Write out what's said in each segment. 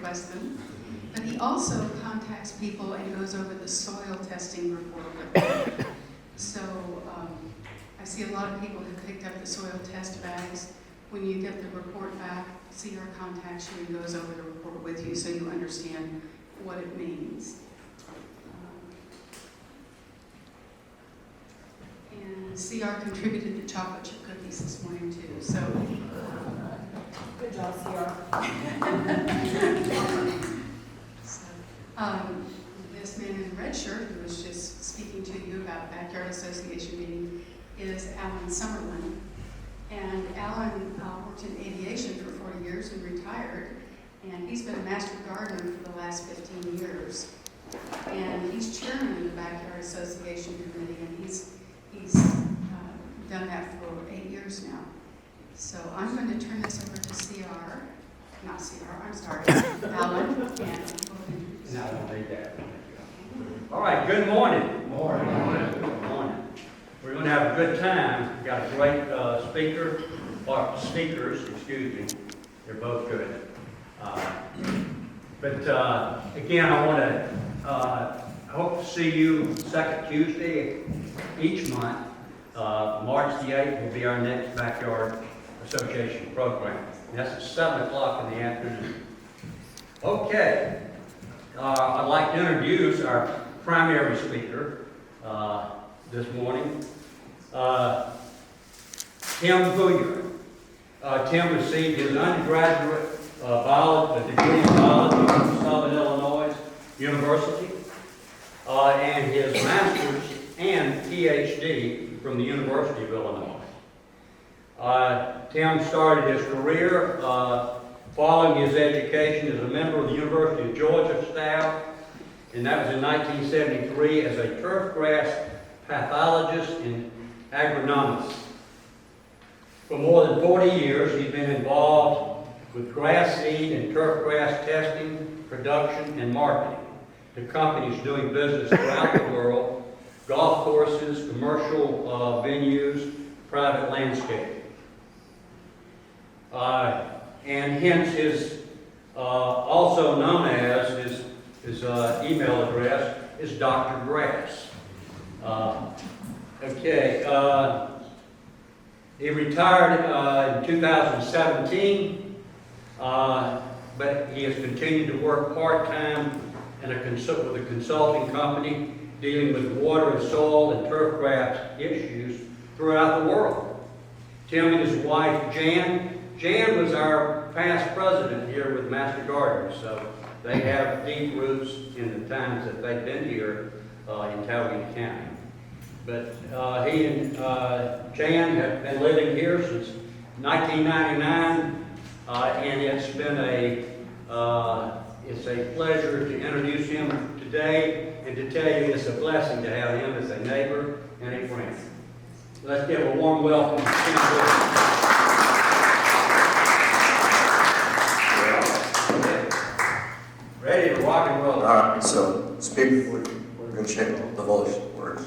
request them. But he also contacts people and goes over the soil testing report with them. So I see a lot of people who picked up the soil test bags. When you get the report back, CR contacts you and goes over the report with you so you understand what it means. And CR contributed the chocolate chip cookies this morning too. So Good job, CR. This man in the red shirt who was just speaking to you about Backyard Association meeting is Alan Summerlin. And Alan worked in aviation for 40 years and retired. And he's been a master gardener for the last 15 years. And he's chairman of the Backyard Association Committee, and he's done that for 8 years now. So I'm going to turn this over to Alan, and No, I don't need that. All right, good morning. Morning. Good morning. We're going to have a good time. We've got a great speakers, excuse me. They're both good. Again, I want to hope to see you second Tuesday each month. March the 8th will be our next Backyard Association program. And that's at 7 o'clock in the afternoon. Okay. I'd like to introduce our primary speaker this morning, Tim Booyer. Tim received his undergraduate degree in biology from Southern Illinois University and his master's and PhD from the University of Illinois. Tim started his career following his education as a member of the University of Georgia staff, and that was in 1973 as a turfgrass pathologist and agronomist. For more than 40 years, he's been involved with grass seed and turfgrass testing, production, and marketing to companies doing business throughout the world, golf courses, commercial venues, private landscaping. And hence his, also known as, his email address is Dr. Grass. He retired in 2017, but he has continued to work part-time with a consulting company dealing with water and soil and turfgrass issues throughout the world. Tim and his wife, Jan was our past president here with Master Gardeners, so they have deep roots in the times that they've been here in Tallahassee County. But he and Jan have been living here since 1999, and it's been it's a pleasure to introduce him today and to tell you it's a blessing to have him as a neighbor and a friend. Let's give a warm welcome to Tim Booyer. Ready to rock and roll. All right, so speak, we're going to check the voice words.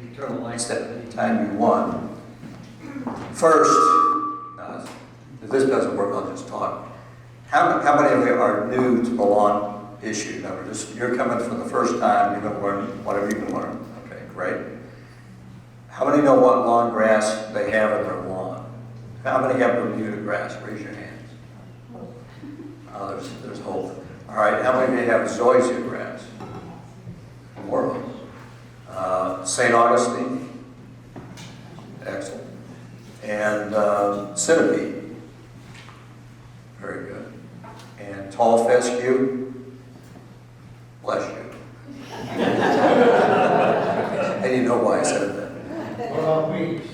You turn the lights at any time you want. First, if this doesn't work, I'll just talk. How many of you are new to the lawn issue? Now, you're coming for the first time, you're going to learn whatever you can learn. Okay, great. How many know what lawn grass they have in their lawn? How many have Bermuda grass? Raise your hands. There's hope. All right, how many of you have zoysia grass? More of them. St. Augustine. Excellent. And centipede. Very good. And tall fescue. Bless you. And you know why I said that. What about weeds?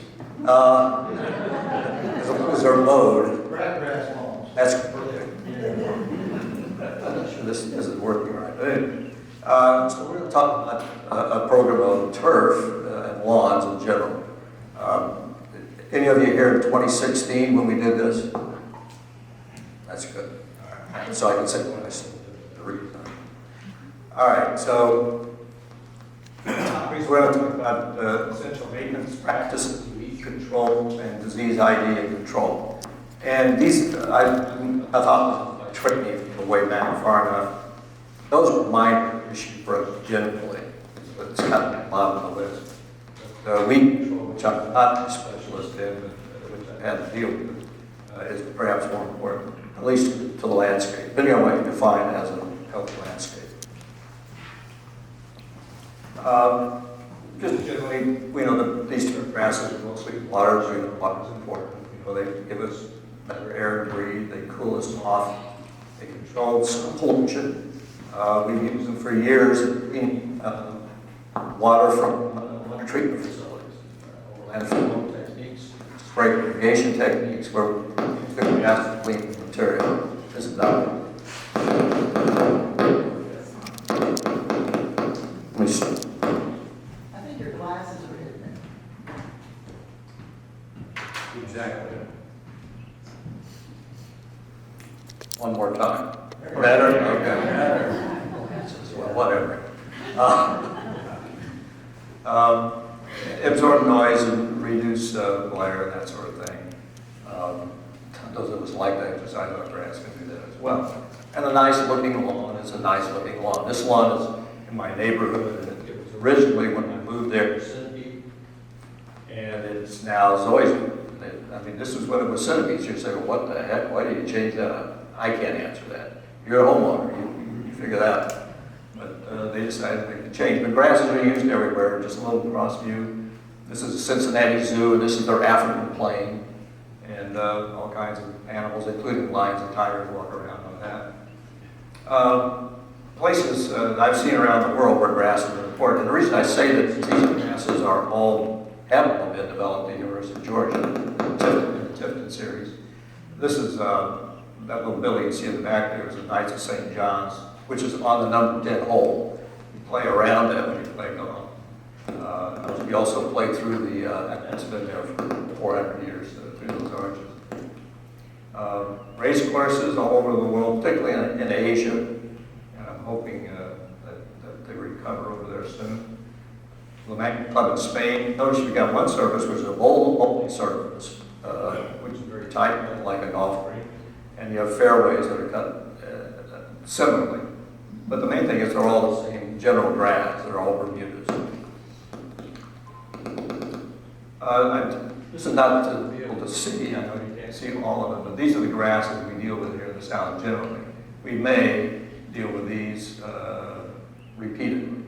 Because they're mowed. Crabgrass lawns. That's perfect. I'm not sure this isn't working right. But anyway, so we're going to talk about a program on turf and lawns in general. Any of you here in 2016 when we did this? That's good. All right. So I can say what I said. All right, so we're going to talk about essential maintenance practices, weed control, and disease ID and control. And these, I thought was tricky way back far enough. Those were minor issues for us generally, but it's kind of bottom of the list. Weed control, which I'm not a specialist in, but which I had to deal with, is perhaps more important, at least to the landscape, depending on what you define as a healthy landscape. Just generally, we know that these two grasses are mostly water, so we know water is important. You know, they give us better air to breathe, they cool us off, they control some pollution. We've used them for years in water from water treatment facilities, landfill techniques, spray irrigation techniques, where we have to clean material. This is not. I think your glasses are hidden. Exactly. One more time. Better? Okay. Well, whatever. Absorb noise and reduce glare and that sort of thing. Those of us like to exercise our grass can do that as well. And a nice looking lawn is a nice looking lawn. This lawn is in my neighborhood, and it was originally when I moved there, centipede, and it's now Zoe's. I mean, this is when it was centipedes. You say, well, what the heck? Why did you change that up? I can't answer that. You're a homeowner. You figure that out. But they decided to make the change. But grasses are used everywhere, just a little cross view. This is the Cincinnati Zoo, and this is their African plain. And all kinds of animals, including lions and tigers, walk around on that. Places I've seen around the world where grasses are important. And the reason I say that these grasses are all haven't been developed at the University of Georgia, the Tifton series. This is that little building you see in the back there is the Knights of St. John's, which is on the number 10 hole. You play around that when you play golf. We also play through the, that's been there for 400 years, through those arches. Race courses all over the world, particularly in Asia, and I'm hoping that they recover over there soon. Lamac Club in Spain. Notice we've got one surface, which is a bowling surface, which is very tight, like a golf green. And you have fairways that are cut similarly. But the main thing is they're all the same general grass. They're all Bermudas. This is not to be able to see. I know you can't see all of them, but these are the grasses we deal with here in the South generally. We may deal with these repeatedly.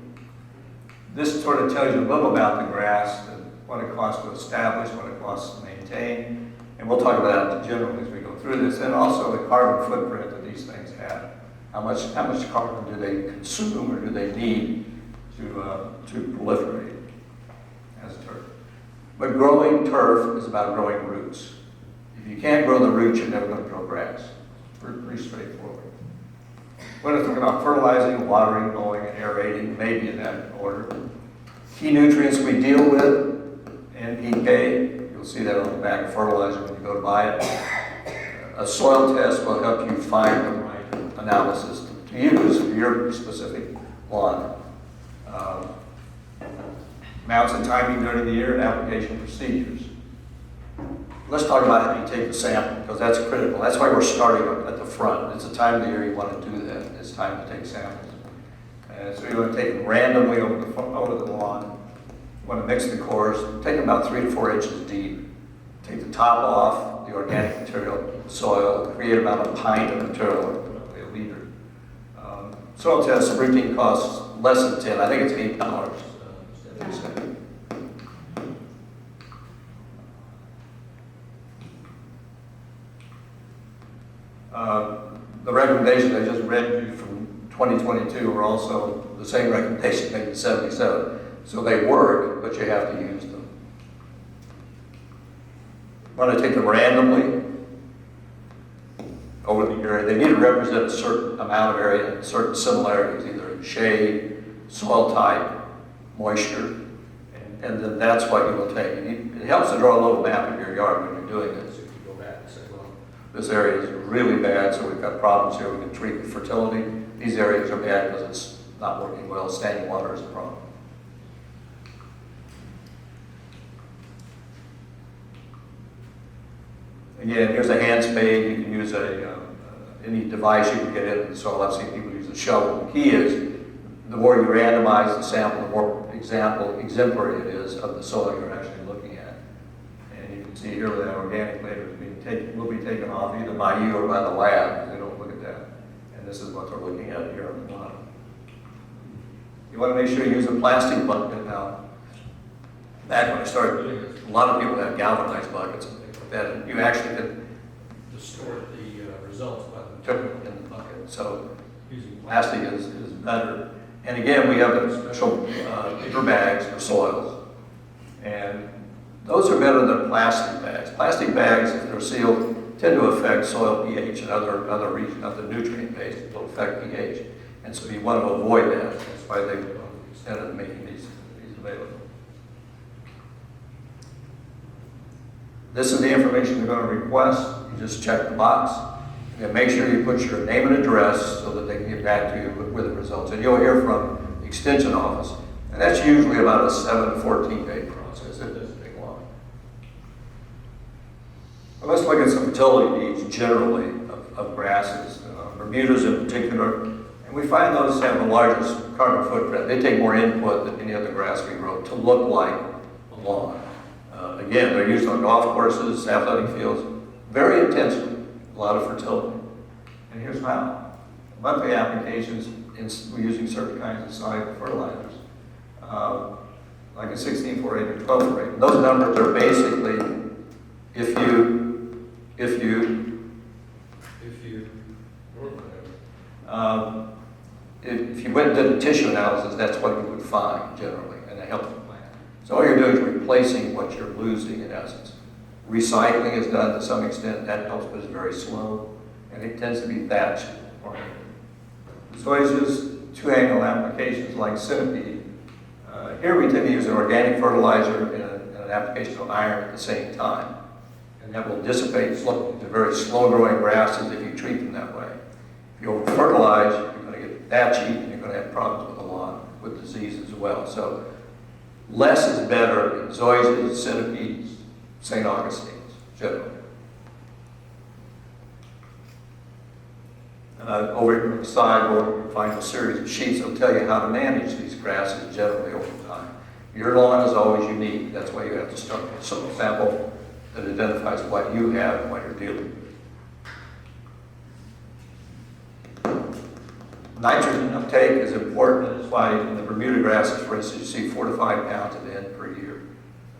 This sort of tells you a little about the grass, and what it costs to establish, what it costs to maintain, and we'll talk about that generally as we go through this, and also the carbon footprint that these things have. How much carbon do they consume or do they need to proliferate as turf? But growing turf is about growing roots. If you can't grow the roots, you're never going to grow grass. Pretty straightforward. We're talking about fertilizing, watering, mowing, and aerating, maybe in that order. Key nutrients we deal with, NPK, you'll see that on the back of fertilizer when you go to buy it. A soil test will help you find the right analysis to use for your specific lawn. Amounts and timing during the year and application procedures. Let's talk about how you take the sample, because that's critical. That's why we're starting at the front. It's the time of the year you want to do that. It's time to take samples. And so you want to take them randomly over the lawn. You want to mix the cores. Take them about 3 to 4 inches deep. Take the top off, the organic material, soil, create about a pint of material, or roughly a liter. Soil test, routine costs less than 10. I think it's $8. The recommendations I just read you from 2022 were also the same recommendations made in 77. So they work, but you have to use them. You want to take them randomly over the area. They need to represent a certain amount of area and certain similarities, either in shade, soil type, moisture, and then that's what you will take. It helps to draw a little map of your yard when you're doing this. If you go back and say, well, this area is really bad, so we've got problems here. We can treat with fertility. These areas are bad because it's not working well. Standing water is a problem. Again, here's a hand spade. You can use any device you can get in the soil. I've seen people use a shovel. The key is, the more you randomize the sample, the more exemplary it is of the soil you're actually looking at. And you can see here that organic matter will be taken off either by you or by the lab. They don't look at that. And this is what they're looking at here on the bottom. You want to make sure you use a plastic bucket. Now, back when I started doing this, a lot of people have galvanized buckets and things like that, and you actually can distort the results by putting them in the bucket. So using plastic is better. And again, we have the special paper bags for soils, and those are better than plastic bags. Plastic bags, if they're sealed, tend to affect soil pH and other regions, other nutrient base that will affect pH. And so you want to avoid that. That's why they instead of making these available. This is the information you're going to request. You just check the box. And make sure you put your name and address so that they can get back to you with the results. And you'll hear from the extension office. And that's usually about a 7 to 14 day process. It doesn't take long. Well, let's look at some fertility needs generally of grasses, Bermudas in particular. And we find those have the largest carbon footprint. They take more input than any other grass we grow to look like a lawn. Again, they're used on golf courses, athletic fields, very intensely. A lot of fertility. And here's how. Monthly applications, we're using certain kinds of soluble fertilizers, like a 16-4-8 or 12-4-8. Those numbers are basically, if you went and did a tissue analysis, that's what you would find generally in a healthy plant. So all you're doing is replacing what you're losing in essence. Recycling is done to some extent. That helps, but it's very slow, and it tends to be thatched. Zoysias, two-angle applications like centipede. Here we tend to use an organic fertilizer and an application of iron at the same time, and that will dissipate slowly to very slow-growing grasses if you treat them that way. If you over-fertilize, you're going to get thatchy, and you're going to have problems with the lawn, with disease as well. So less is better in zoysias, centipedes, St. Augustine's, generally. And over here on the side, we'll find a series of sheets that will tell you how to manage these grasses generally over time. Your lawn is always unique. That's why you have to start with a soil sample that identifies what you have and what you're dealing with. Nitrogen uptake is important. That's why in the Bermuda grasses, for instance, you see 4 to 5 pounds of N per year.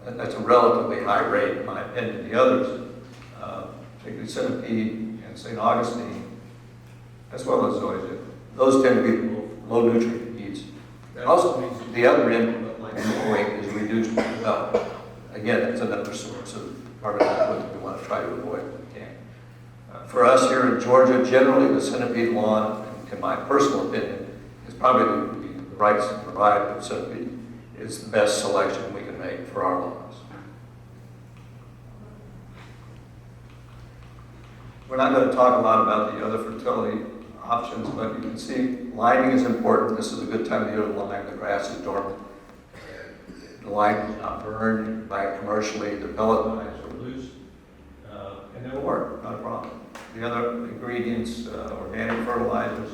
That's a relatively high rate, in my opinion. The others, particularly centipede and St. Augustine, as well as zoysia, those tend to be low nutrient needs. And also means the other input, like mowing, is reduced as well. Again, that's another source of carbon output that we want to try to avoid if we can. For us here in Georgia, generally the centipede lawn, in my personal opinion, is probably the right variety of centipede is the best selection we can make for our lawns. We're not going to talk a lot about the other fertility options, but you can see liming is important. This is a good time of year to lime. The grass is dormant. The lime is not burned by commercially. The pellet limes are loose, and they'll work, not a problem. The other ingredients, organic fertilizers.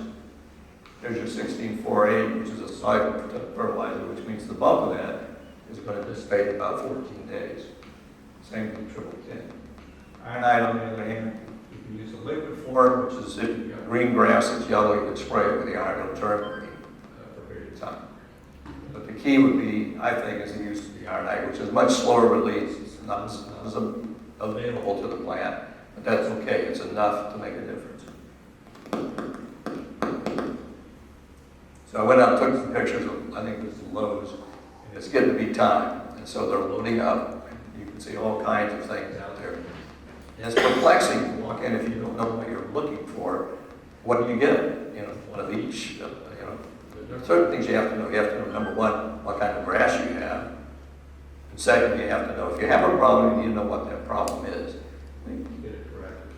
There's your 16-4-8, which is a soluble fertilizer, which means the bulk of that is going to dissipate in about 14 days. Same with triple 10. Ironite, on the other hand, you can use a liquid form, which is if you've got green grass that's yellow, you can spray it with the iron, it'll turn green for a period of time. But the key would be, I think, is the use of the ironite, which is much slower release. It's not as available to the plant, but that's okay. It's enough to make a difference. So I went out and took some pictures of, I think this is Lowe's, and it's getting to be time. And so they're loading up. You can see all kinds of things out there. And it's perplexing to walk in if you don't know what you're looking for. What do you get? You know, one of each. There are certain things you have to know. You have to know, number one, what kind of grass you have. And second, you have to know if you have a problem, you need to know what that problem is. You can get it corrected.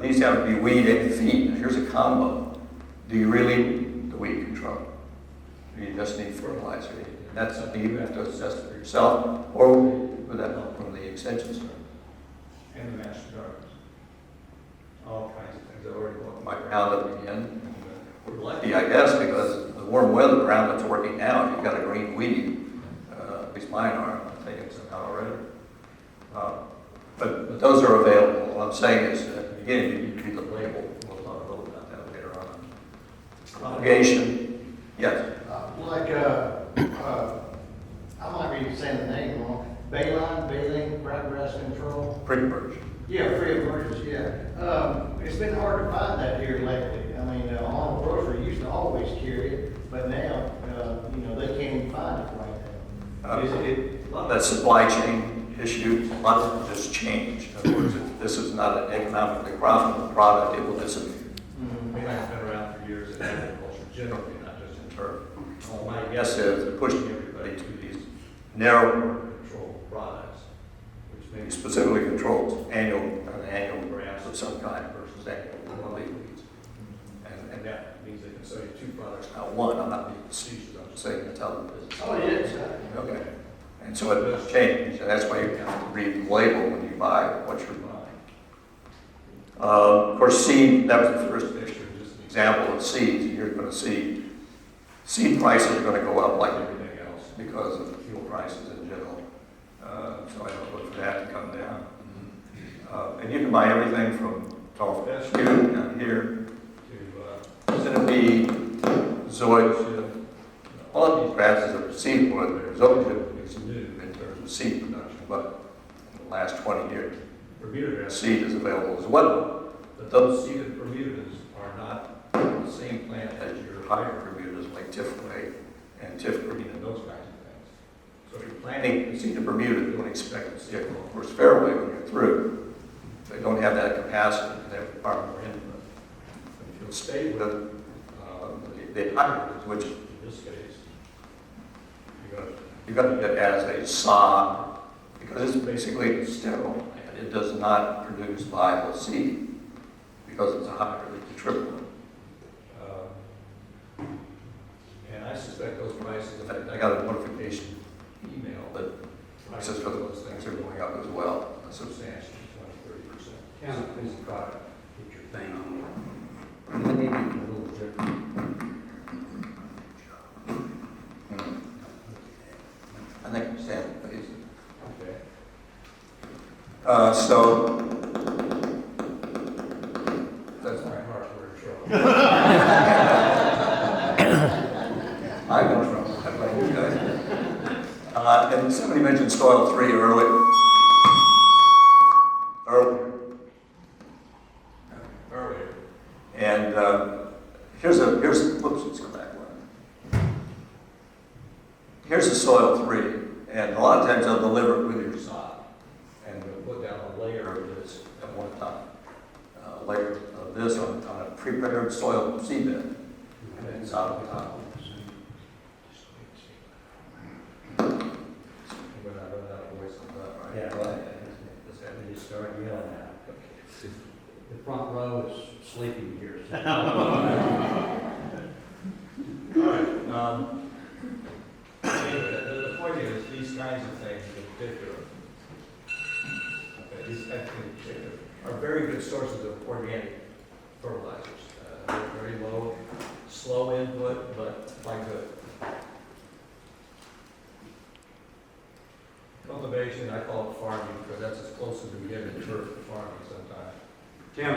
These have to be weed and feed. Here's a combo. Do you really need the weed control? Do you just need fertilizer? And that's something you have to assess for yourself, or with that help from the extension service. And the Master Gardens. All kinds of things, I already looked. Might round up again. We're lucky. Lucky, I guess, because the warm weather, Roundup's working now, if you've got a green weed, at least mine are, I'm taking some out already. But those are available. What I'm saying is, again, you need to read the label. We'll talk a little about that later on. Propagation, yes. I might be saying the name wrong, baling, crabgrass control. Pretty birch. Yeah, free of purchase, yeah. It's been hard to find that here lately. I mean, Arnold Grocery used to always carry it, but now, they can't even find it right now. A lot of that supply chain issue, a lot of it just changed. In other words, if this is not an economically profitable product, it will disappear. Mainline's been around for years in agriculture generally, not just in turf. Well, my guess is they're pushing everybody to these narrow, Control products, which maybe makes specifically controlled annual grass of some kind versus annual leaf weeds. and that means they can sell you two products. Now, one, I'm not being facetious, I'm just saying to tell the business. Oh, it is. Okay. And so it does change, and that's why you have to read the label when you buy what you're buying. Of course, seed, that was the first picture, just an example of seeds. You're going to see seed prices are going to go up like everything else because of fuel prices in general. So I don't look for that to come down. And you can buy everything from tall fescue down here To, centipede, zoysia. All of these grasses are seed wood. Zoysia is new in terms of seed production, but in the last 20 years, Bermuda grass, seed is available as well. but those seeded Bermudas are not the same plant As your higher Bermudas like Tifway and Tif Green and and those kinds of things. So you're planting planting, seed of Bermuda, don't expect to see it. Of course, fairway when you're through. They don't have that capacity, they have far more input. If you'll stay with the hybrids, which in this case, you're going to get as a sod, because it's basically sterile, and it does not produce viable seed, because it's a hybrid, it's a triplet. and I suspect those prices, In fact, I got a notification email that prices for those things are going up as well. So substantially, 20-30%. Kind of It's a product. Put your thing on. Maybe a little different. I think I'm saying please. Okay. So That's my harsh word, trouble. I'm in trouble. I blame you guys. And somebody mentioned soil 3 earlier. And whoops, let's go back one. Here's the soil 3, and a lot of times they'll deliver it with your sod, and they'll put down a layer of this at one time, a layer of this on a prepared soil seedbed, and then sod on top. When I run out of voice on that, right? Yeah, right. Let me just start yelling at it. The front row is sleeping here. All right, the point is, these kinds of things in particular, these kinds of things in particular, are very good sources of organic fertilizers. They're very low, slow input, but quite good. Cultivation, I call it farming, because that's as close as we get in turf to farming sometimes. Tim,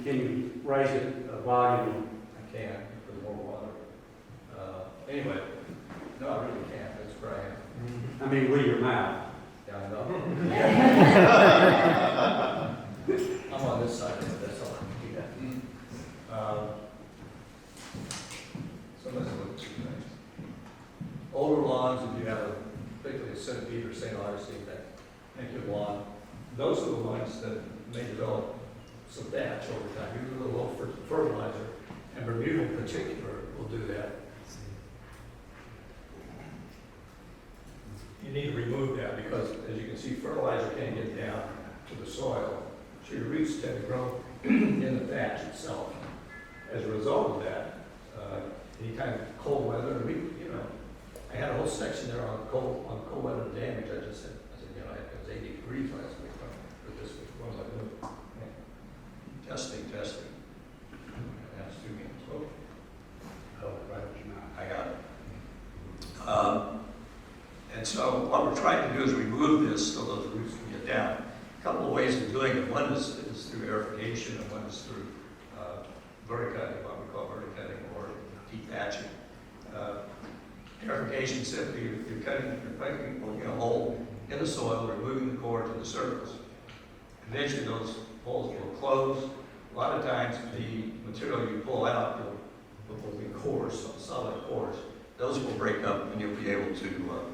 can you raise it a volume? I can, for the more water. Anyway, no, I really can't, that's where I am. I mean, with your mouth. Yeah, I know. I'm on this side of it, that's all I can do. So let's look at two things. Older lawns, if you have particularly a centipede or St. Augustine that make your lawn, those are the ones that may develop some thatch over time. You do a little fertilizer, and Bermuda in particular will do that. You need to remove that because, as you can see, fertilizer can't get down to the soil, so your roots tend to grow in the thatch itself. As a result of that, any kind of cold weather, I had a whole section there on cold weather damage. I just said, it was 80 degrees last week. The this, what was I doing? Testing. That's 2 minutes. Oh, right, I got it. And so what we're trying to do is remove this so those roots can get down. A couple of ways of doing it. One is through aerification, and one is through verticutting, what we call verticutting or dethatching. Aerification simply you're putting a hole in the soil, removing the core to the surface. Eventually those holes will close. A lot of times the material you pull out will be cores, solid cores. Those will break up and you'll be able to,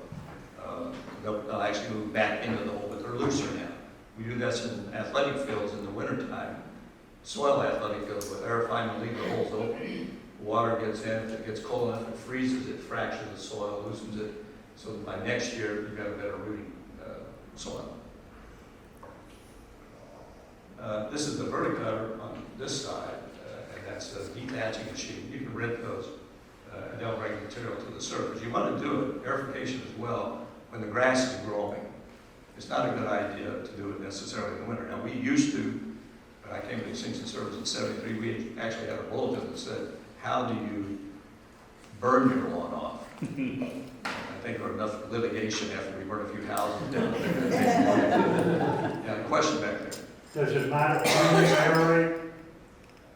they'll actually move back into the hole, but they're looser now. We do this in athletic fields in the wintertime, soil athletic fields with aerifying and leave the holes open. Water gets in, if it gets cold enough, it freezes, it fractures the soil, loosens it, so that by next year you've got a better rooting soil. This is the verticutter on this side, and that's a dethatching machine. You can rent those, and they'll bring material to the surface. You want to do it, aerification as well, when the grass is growing. It's not a good idea to do it necessarily in the winter. Now, we used to, when I came to Extinction Service in '73, we actually had a bulletin that said, how do you burn your lawn off? I think there was enough litigation after we burned a few houses down. Yeah, question back there. Does it matter when you aerate?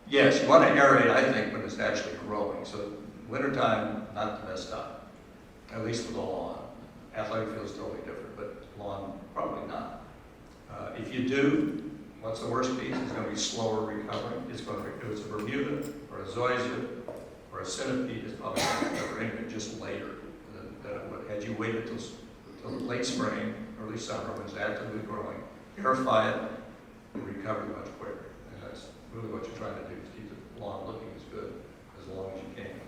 Yes, you want to aerate, I think, when it's actually growing. So wintertime, not the best time, at least for the lawn. Athletic field is totally different, but lawn, probably not. If you do, what's the worst piece? It's going to be slower recovering. It's going to be, if it's a Bermuda or a zoysia or a centipede, it's probably going to recover anyway, just later than it would. Had you waited till late spring, early summer, when it's actively growing, aerify it, and recover much quicker. And that's really what you're trying to do, is keep the lawn looking as good as long as you can.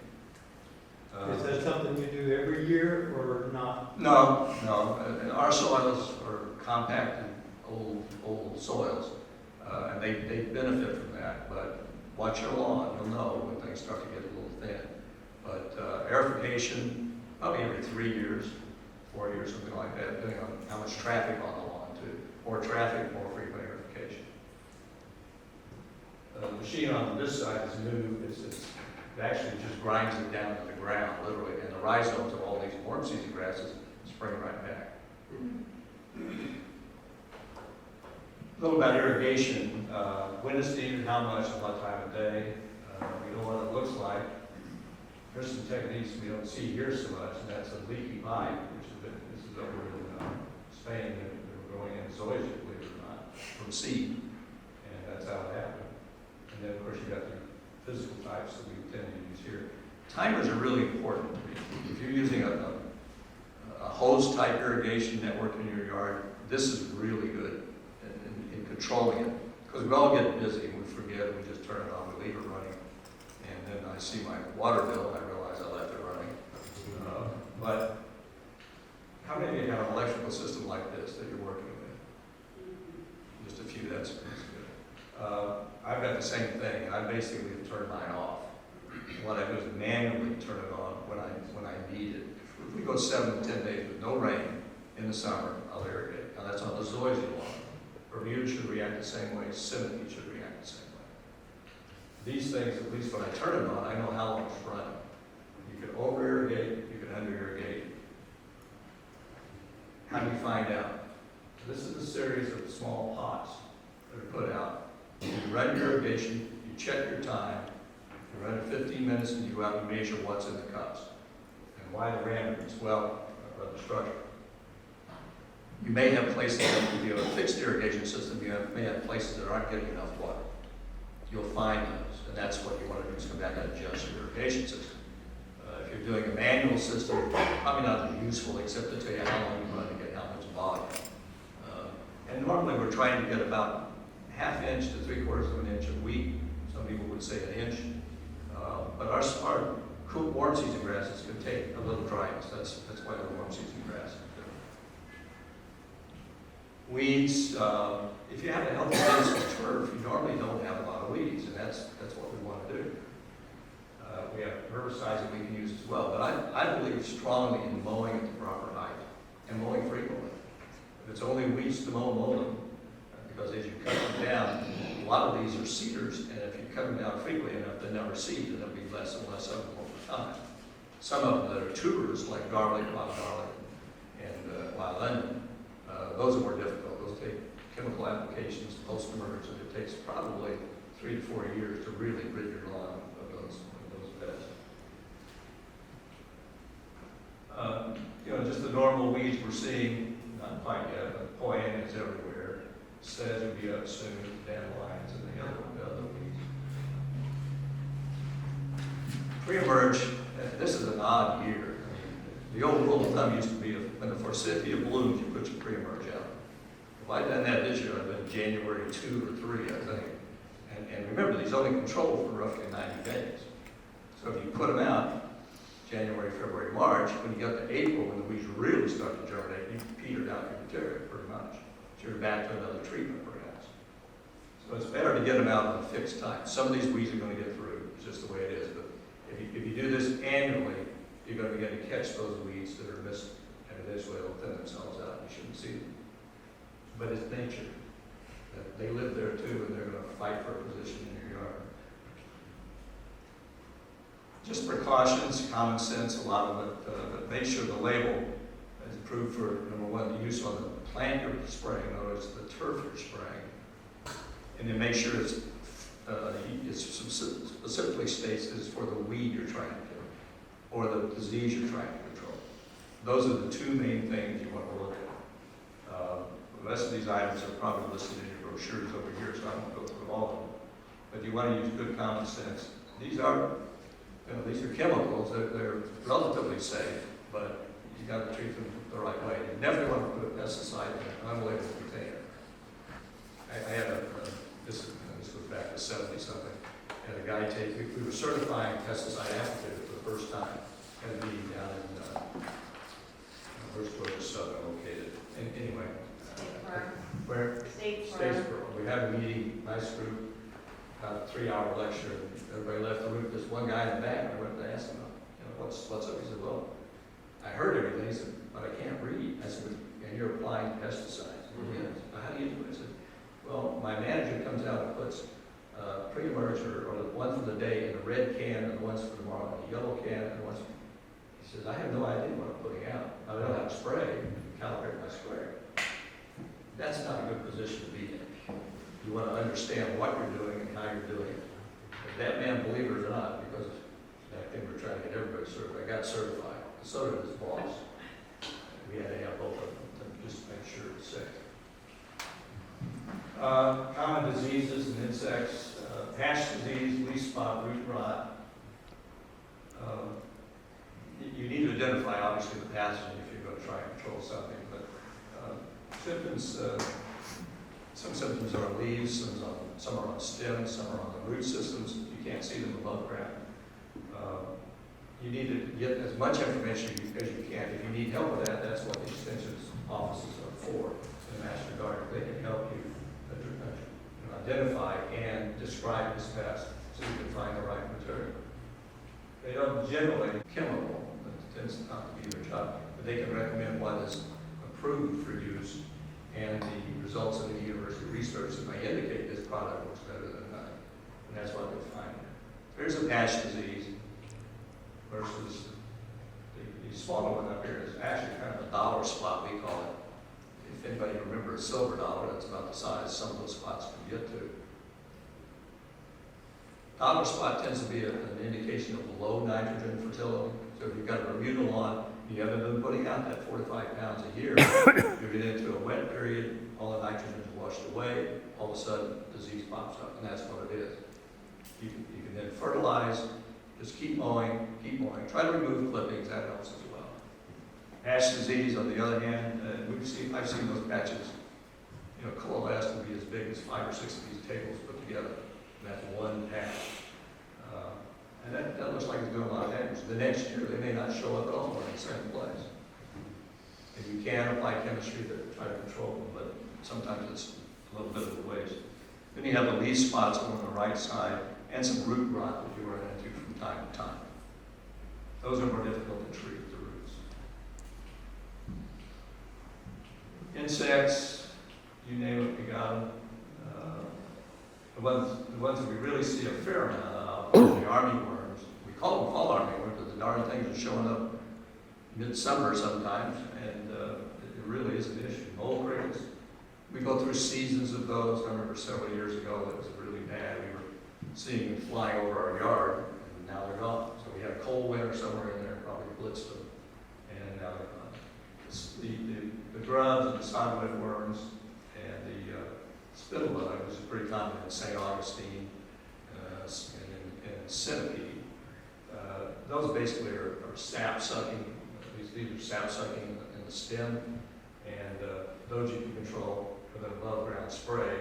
Is that something you do every year or not? No. And our soils are compacted, old soils, and they benefit from that. But watch your lawn, you'll know when things start to get a little thin. But aerification, probably every 3 years, 4 years, something like that, depending on how much traffic on the lawn too. More traffic, more frequent aerification. The machine on this side is new. It actually just grinds it down to the ground, literally, and the rhizomes of all these warm season grasses spring right back. A little about irrigation. When it's needed, how much, and what time of day. We know what it looks like. There's some techniques we don't see here so much, and that's a leaky pipe, which this is over in Spain. They're growing in zoysia, believe it or not, from seed, and that's how it happened. And then, of course, you got the physical types that we tend to use here. Timers are really important. If you're using a hose type irrigation network in your yard, this is really good in controlling it. Because we all get busy and we forget, and we just turn it on, we leave it running. And then I see my water bill and I realize I left it running. But how many of you have an electrical system like this that you're working with? Just a few, that's good. I've got the same thing, and I basically have turned mine off. What I do is manually turn it on when I need it. If we go 7 to 10 days with no rain in the summer, I'll irrigate. Now that's on the zoysia lawn. Bermuda should react the same way, centipede should react the same way. These things, at least when I turn it on, I know how long it's running. You can over-irrigate, you can under-irrigate. How do you find out? This is a series of small pots that are put out. You run your irrigation, you check your time, you run it 15 minutes, and you go out and measure what's in the cups. And why the randomness? Well, the structure. You may have places that if you have a fixed irrigation system, may have places that aren't getting enough water. You'll find those, and that's what you want to do, is come back and adjust your irrigation system. If you're doing a manual system, probably not as useful, except to tell you how long you run to get how much volume. And normally we're trying to get about ½ inch to 3/4 of an inch a week. Some people would say an inch. But our cool warm season grasses can take a little dryness. That's why they're warm season grasses. Weeds, if you have a healthy dense turf, you normally don't have a lot of weeds, and that's what we want to do. We have herbicides that we can use as well, but I believe strongly in mowing at the proper height and mowing frequently. If it's only weeds to mow them. because as you cut them down, a lot of these are cedars, and if you cut them down frequently enough, they never seed, and there'll be less and less of them over time. Some of them that are tubers, like garlic, wild garlic, and wild onion, those are more difficult. Those take chemical applications post-emerge, and it takes probably 3 to 4 years to really rid your lawn of those pests. You know, just the normal weeds we're seeing, not quite yet, but poaceans everywhere, sedge will be up soon, dandelions, and the other weeds. Pre-emerge, this is an odd year. I mean, the old rule of thumb used to be when the forsythia blooms, you put your pre-emerge out. If I'd done that this year, I'd been January 2 or 3, I think. And remember, these only control for roughly 90 days. So if you put them out January, February, March, when you get to April, when the weeds really start to germinate, you peter down your material pretty much. So you're back to another treatment perhaps. So it's better to get them out on a fixed time. Some of these weeds are going to get through, it's just the way it is. But if you do this annually, you're going to begin to catch those weeds that are missing. And this way they'll thin themselves out. You shouldn't see them. But it's nature. They live there too, and they're going to fight for a position in your yard. Just precautions, common sense, a lot of it, but make sure the label is approved for, number one, the use on the plant you're spraying, in other words, the turf you're spraying. And then make sure it specifically states that it's for the weed you're trying to kill, or the disease you're trying to control. Those are the two main things you want to look at. The rest of these items are probably listed in your brochures over here, so I won't go through all of them. But you want to use good common sense. These are chemicals. They're relatively safe, but you got to treat them the right way. You definitely want to put a pesticide in an unlabeled container. I had this goes back to 70 something. Had a guy we were certifying pesticide applicator for the first time. Had a meeting down in where's Georgia Southern located? Anyway. Where? Statesboro. We had a meeting, nice group, about a 3-hour lecture. Everybody left the room. There's one guy in the back. I went to ask him, what's up? He said, well, I heard everything. He said, but I can't read. I said, and you're applying pesticides. Yes. How do you do it? I said, well, my manager comes out and puts pre-emerge or the one for the day in a red can and the ones for tomorrow in a yellow can and the ones. He says, I have no idea what I'm putting out. I don't have to spray. Calibrate my sprayer. That's not a good position to be in. You want to understand what you're doing and how you're doing it. If that man, believe it or not, because I think we're trying to get everybody certified, got certified. So did his boss. We had to have both of them to just make sure it's safe. Common diseases and insects, patch disease, leaf spot, root rot. You need to identify, obviously, the pathogen if you're going to try and control something, but symptoms, some symptoms are on leaves, some are on stems, some are on the root systems. You can't see them above ground. You need to get as much information as you can. If you need help with that, that's what the extension offices are for. The Master Gardener, they can help you identify and describe this pest so you can find the right material. They don't generally chemical, that tends not to be their job, but they can recommend what is approved for use, and the results of the university research that may indicate this product works better than another. And that's what they'll find. Here's a patch disease versus the smaller one up here is actually kind of a dollar spot, we call it. If anybody remembers a silver dollar, that's about the size some of those spots can get to. Dollar spot tends to be an indication of low nitrogen fertility. So if you've got a Bermuda lawn, you haven't been putting out that 4 to 5 pounds a year, you get into a wet period, all the nitrogen is washed away, all of a sudden disease pops up, and that's what it is. You can then fertilize, just keep mowing, try to remove clippings, that helps as well. Ash disease, on the other hand, I've seen those patches, coalesce will be as big as 5 or 6 of these tables put together, and that's one patch. And that looks like it's doing a lot of damage. The next year, they may not show up at all in the same place. And you can apply chemistry to try to control them, but sometimes it's a little bit of a waste. Then you have the leaf spots on the right side, and some root rot that you run into from time to time. Those are more difficult to treat, the roots. Insects, you name it, we got them. The ones that we really see a fair amount of are the army worms. We call them fall army worms, but the darn things are showing up midsummer sometimes, and it really is an issue. Mole crickets, we go through seasons of those. I remember several years ago it was really bad. We were seeing them flying over our yard, and now they're gone. So we had a cold winter somewhere in there, probably blitzed them, and now they're gone. The grubs and the sodwood worms and the spittlebug, which is pretty common in St. Augustine and centipede. Those basically are sap sucking. These are sap sucking in the stem, and those you can control with an above ground spray.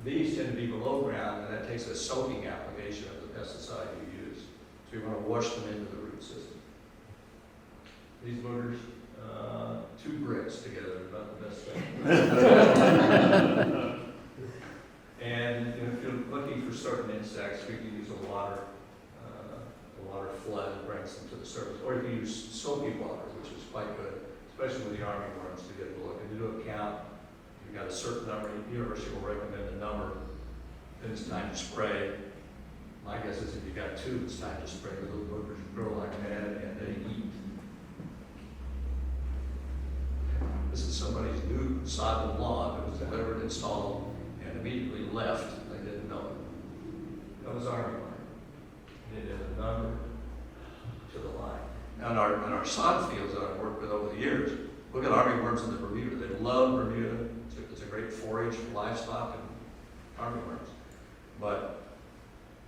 These tend to be below ground, and that takes a soaking application of the pesticide you use. So you want to wash them into the root system. These boogers, 2 bricks together is about the best thing. And if you're looking for certain insects, we can use a water flood that brings them to the surface. Or you can use soapy water, which is quite good, especially with the army worms to get a look. If you do a count, you've got a certain number, the university will recommend a number, then it's time to spray. My guess is if you've got 2, it's time to spray. The little boogers grow like mad and they eat. This is somebody's new sodden lawn that was delivered, installed, and immediately left. They didn't know it. That was army worm. It is a number to the line. Now in our sod fields that I've worked with over the years, look at army worms in the Bermuda. They love Bermuda. It's a great forage for livestock and army worms. But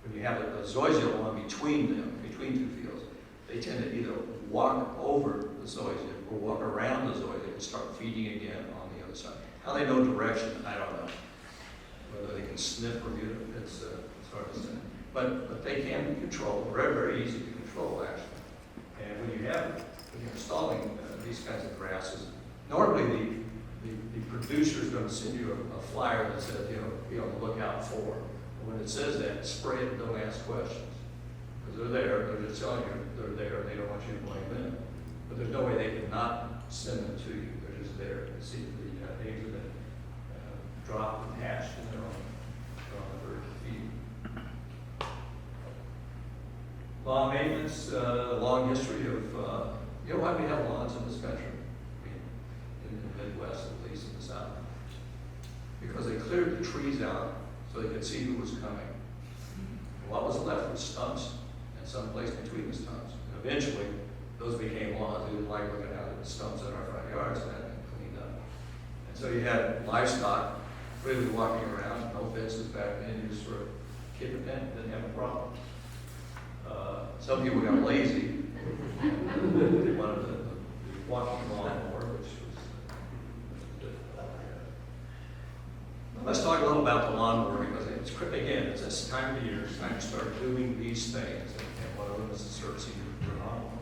when you have a zoysial one between them, between 2 fields, they tend to either walk over the zoysium or walk around the zoysium and start feeding again on the other side. How they know direction, I don't know. Whether they can sniff Bermuda, it's hard to say. But they can be controlled, very, very easy to control actually. And when you're installing these kinds of grasses, normally the producer is going to send you a flyer that says, be on the lookout for. And when it says that, spray it and don't ask questions. Because they're there, they're just telling you they're there, and they don't want you to blame them. But there's no way they can not send them to you. They're just there to see the eggs have been dropped and hatched and they're on the verge of feeding. Lawn maintenance, long history of, why we have lawns in this country? I mean, in the Midwest, at least in the South. Because they cleared the trees out so they could see who was coming. And what was left was stumps and some place between the stumps. And eventually, those became lawns. We didn't like looking at the stumps in our front yards, and that had been cleaned up. And so you had livestock freely walking around, no fences back then, you just sort of kick a pen, didn't have a problem. Some people got lazy. They wanted the walking lawnmower, which was difficult. Let's talk a little about the lawnmower, because it's this time of the year, it's time to start doing these things, and one of them is the servicing your lawnmower.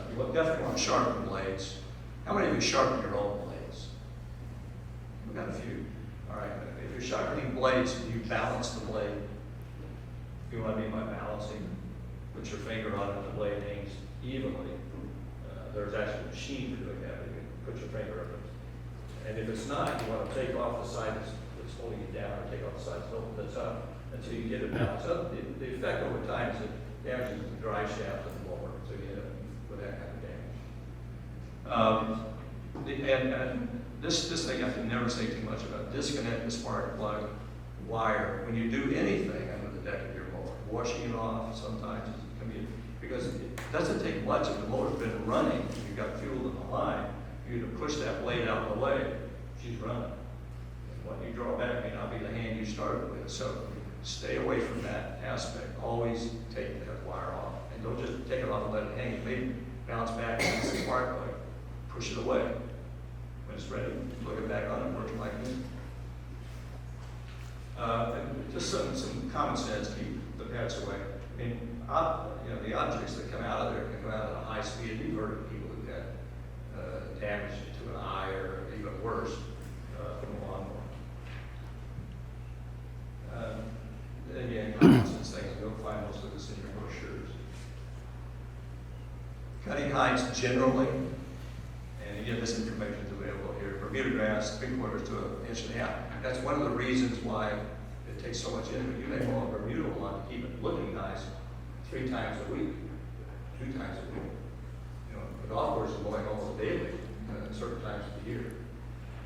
You definitely want to sharpen blades. How many of you sharpen your own blades? We've got a few. All right, if you're sharpening blades, you balance the blade. You know what I mean by balancing? Put your finger on it and the blade hangs evenly. There's actually a machine for doing that. You can put your finger on it. And if it's not, you want to take off the side that's holding it down, or take off the side that's up until you get it balanced up. The effect over time is it damages the dry shaft of the mower, so you end up with that kind of damage. And this thing I can never say too much about. Disconnect the spark plug wire when you do anything under the deck of your mower. Washing it off sometimes can be, because it doesn't take much if the mower's been running, and you've got fuel in the line, for you to push that blade out of the way, she's running. And what you draw back may not be the hand you started with. So stay away from that aspect. Always take that wire off. And don't just take it off and let it hang. It may bounce back against the spark plug. Push it away. When it's ready, plug it back on and work like this. And just some common sense, keep the pets away. I mean, the objects that come out of there can come out at a high speed. And you've heard of people who've had damage to an eye or even worse from a lawnmower. Again, common sense things. You'll find most of this in your brochures. Cutting heights generally, and again, this information is available here. Bermuda grass, 3/4 to 1.5 inches. That's one of the reasons why it takes so much energy. You may mow a Bermuda lawn to keep it looking nice 3 times a week, 2 times a week. You know, the golf course is mowing almost daily, certain times of the year.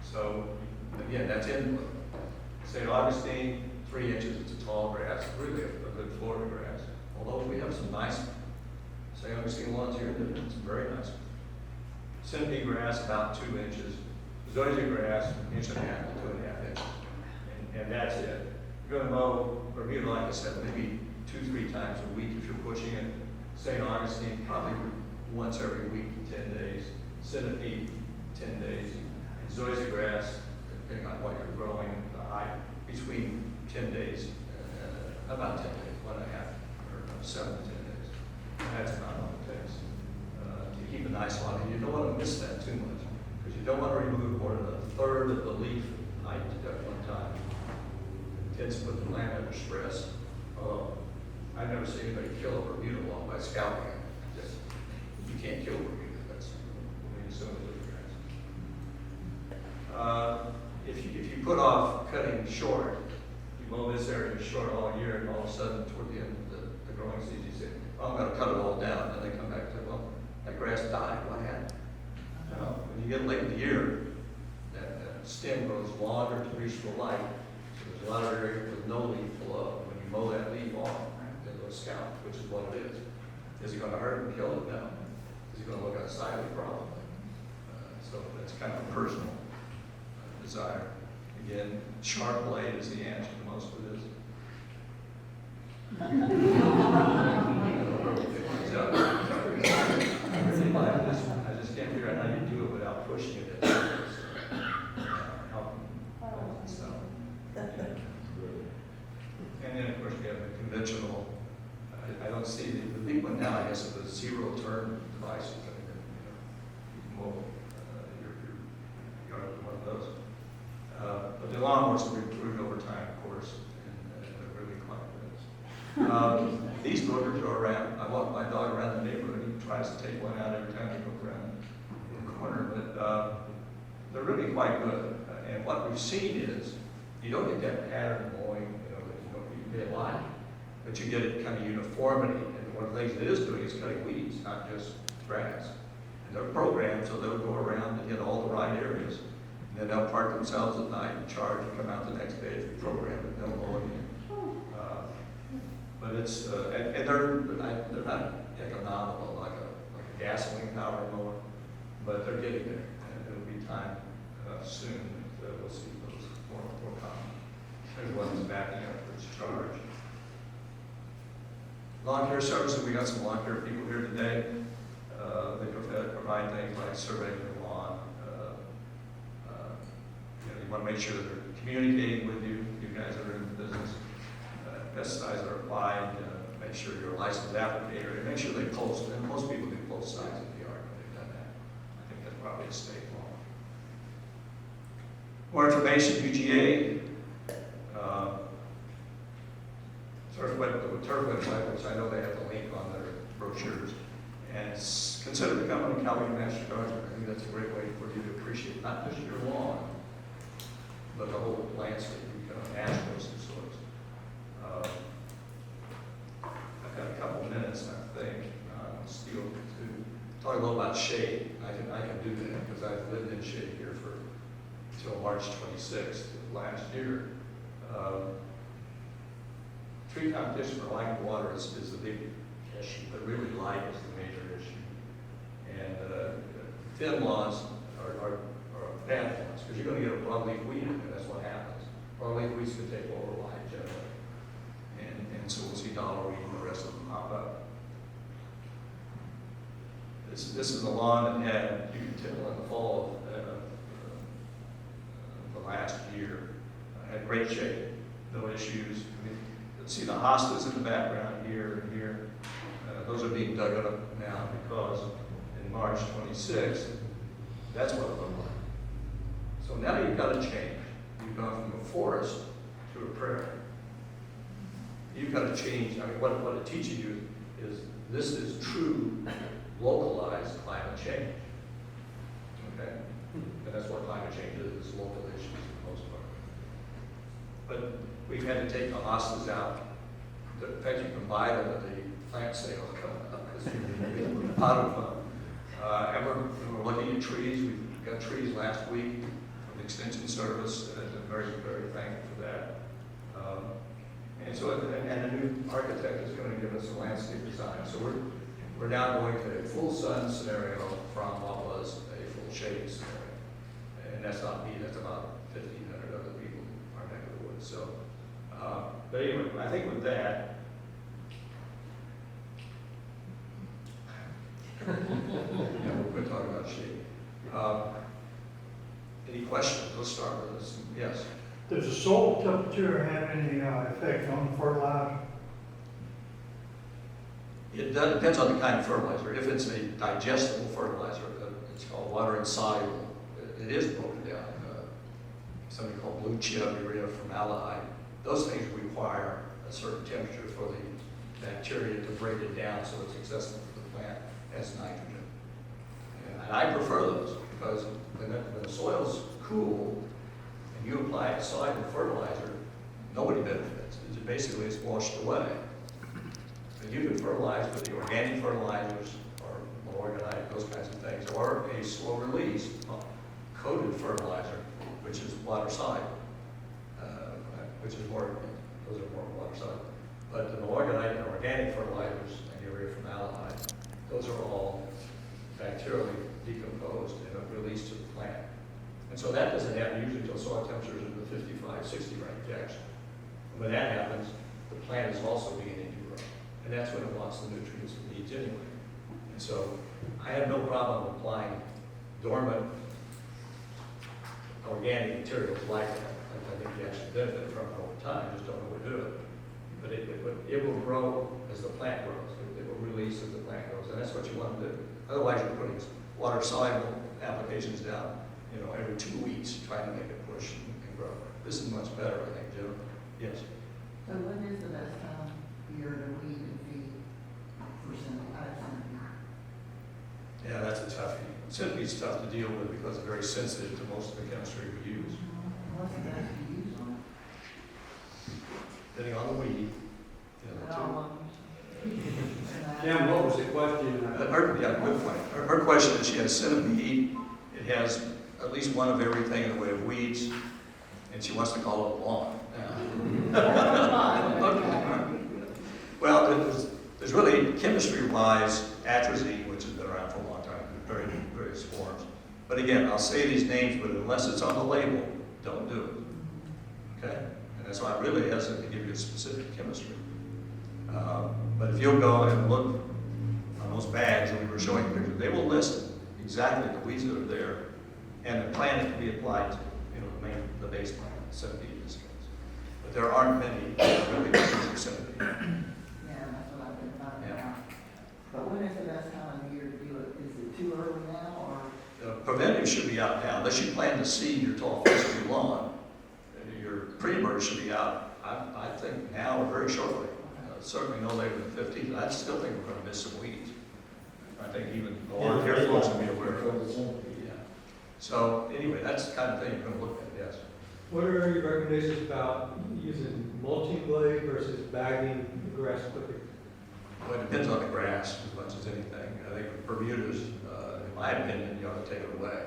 So, again, that's input. St. Augustine, 3 inches, it's a tall grass, really a good Florida grass. Although we have some nice St. Augustine lawns here, it's very nice. Centipede grass, about 2 inches. Zoysia grass, 1.5 inches to 2.5 inches. And that's it. You're gonna mow Bermuda, like I said, maybe 2-3 times a week if you're pushing it. St. Augustine, probably once every week, 10 days. Centipede, 10 days. And Zoysia grass, depending on what you're growing, between 10 days, about 10 days, 1.5, or 7 to 10 days. That's about all it takes to keep a nice lawn. And you don't want to miss that too much, because you don't want to remove more than 1/3 of the leaf height at one time. It tends to put the plant under stress. I've never seen anybody kill a Bermuda lawn by scalping it. You can't kill Bermuda. That's what we assume it is grass. If you put off cutting short, you mow this area short all year, and all of a sudden, toward the end of the growing season, you say, "Oh, I'm going to cut it all down." And they come back and say, "Well, that grass died. What happened?" No, when you get late in the year, that stem grows longer to reach the light. So there's a lot of area with no leaf below. When you mow that leaf off, it'll scalp, which is what it is. Is it going to hurt and kill it? No. Is it going to look unsightly? Probably. So that's kind of a personal desire. Again, sharp blade is the answer to most of this. I just can't figure out how you do it without pushing it. So, and then, of course, we have the conventional. I don't see the big one now. I guess is the zero-turn devices. You can mow your yard with one of those. But the lawnmowers have improved over time, of course, and they're really quite good. These boogers are around. I walk my dog around the neighborhood. He tries to take one out every time he goes around the corner, but they're really quite good. And what we've seen is you don't get that pattern mowing, you get a lot, but you get it kind of uniformity. And one of the things it is doing is cutting weeds, not just grass. And they're programmed so they'll go around and hit all the right areas. And then they'll park themselves at night and charge and come out the next day if you program it, they'll mow again. But it's, and they're not economical like a gasoline powered mower, but they're getting there. And it'll be time soon that we'll see those more common. There's one that's backing up for its charge. Lawn care services, we got some lawn care people here today. They provide things like surveying your lawn. You want to make sure that they're communicating with you, you guys that are in the business. Pesticides are applied, make sure you're a licensed applicator, and make sure they post. And most people do both sides of the yard when they've done that. I think that's probably a state law. More information, UGA. Turf website, which I know they have the link on their brochures. And consider becoming a California Master Gardener. I think that's a great way for you to appreciate not just your lawn, but the whole landscape. You become a national of some sorts. I've got a couple minutes, I think, still to talk a little about shade. I can do that because I've lived in shade here until March 26th of last year. Tree competition for lack of water is the big issue, but really light is the major issue. And thin lawns are bad lawns because you're going to get a broadleaf weed in there. That's what happens. Broadleaf weeds can take over light generally. And so we'll see dollarweed and the rest of them pop up. This is a lawn that had, you can tell in the fall of the last year, had great shade, no issues. I mean, let's see the hostas in the background here and here. Those are being dug up now because in March 26th, that's what it looked like. So now you've got to change. You've gone from a forest to a prairie. You've got to change. I mean, what it teaches you is this is true localized climate change. Okay? And that's what climate change is local issues for the most part. But we've had to take the hostas out. In fact, you can buy them at the plant sale coming up, because you can get a pot of them. And we're looking at trees. We got trees last week from the Extension Service, and I'm very, very thankful for that. And so, and the new architect is going to give us a landscape design. So we're now going to a full sun scenario from what was a full shade scenario. And that's not me, that's about 1,500 other people in our neck of the woods. So, but anyway, I think with that, yeah, we'll quit talking about shade. Any questions? Let's start with this. Yes. Does the soil temperature have any effect on the fertilizer? It does, depends on the kind of fertilizer. If it's a digestible fertilizer, it's called water insoluble. It is broken down. Something called blue chip, urea, formaldehyde. Those things require a certain temperature for the bacteria to break it down so it's accessible to the plant as nitrogen. And I prefer those because when the soil's cool and you apply a soluble fertilizer, nobody benefits. Basically, it's washed away. But you can fertilize with the organic fertilizers or organite, those kinds of things, or a slow release coated fertilizer, which is water soluble, which is more, those are more water soluble. But the organite and organic fertilizers and urea formaldehyde, those are all bacterially decomposed and released to the plant. And so that doesn't happen usually until soil temperatures in the 55, 60 range actually. And when that happens, the plant is also beginning to grow. And that's when it wants the nutrients it needs anyway. And so I have no problem applying dormant organic materials like that. I think you actually benefit from it over time, just don't know what to do with it. But it will grow as the plant grows. It will release as the plant grows, and that's what you want to do. Otherwise, you're putting water-soluble applications down, every 2 weeks, trying to make it push and grow. This is much better, I think, Jim. Yes. So when is the best time of year to weed and feed for centipede? Yeah, that's a toughie. Centipede's tough to deal with because it's very sensitive to most of the chemistry we use. What's the best to use on it? Depending on the weed. Jim, what was the question? Yeah, good point. Her question is she has centipede. It has at least one of everything in the way of weeds, and she wants to call it a lawn. Well, there's really, chemistry-wise, atrazine, which has been around for a long time, in various forms. But again, I'll say these names, but unless it's on the label, don't do it. Okay? And that's why I really hesitate to give you a specific chemistry. But if you'll go and look on those bags that we were showing pictures, they will list exactly the weeds that are there and the plant it can be applied to, the base plant, centipede in this case. But there aren't many really good centipede. Yeah, that's what I've been finding Yeah. out. But when is the best time of year to do it? Is it too early now, or? The preventive should be out now, unless you plan to seed your tall fescue lawn. Your pre-emerge should be out, I think, now or very shortly. Certainly no later than the 15th. I still think we're going to miss some weeds. I think even the lawn care folks will be aware of it. Yeah. So anyway, that's the kind of thing you're going to look at, yes. What are your recommendations about using mulching blade versus bagging the grass clippings? Well, it depends on the grass as much as anything. I think with Bermudas, in my opinion, you ought to take it away.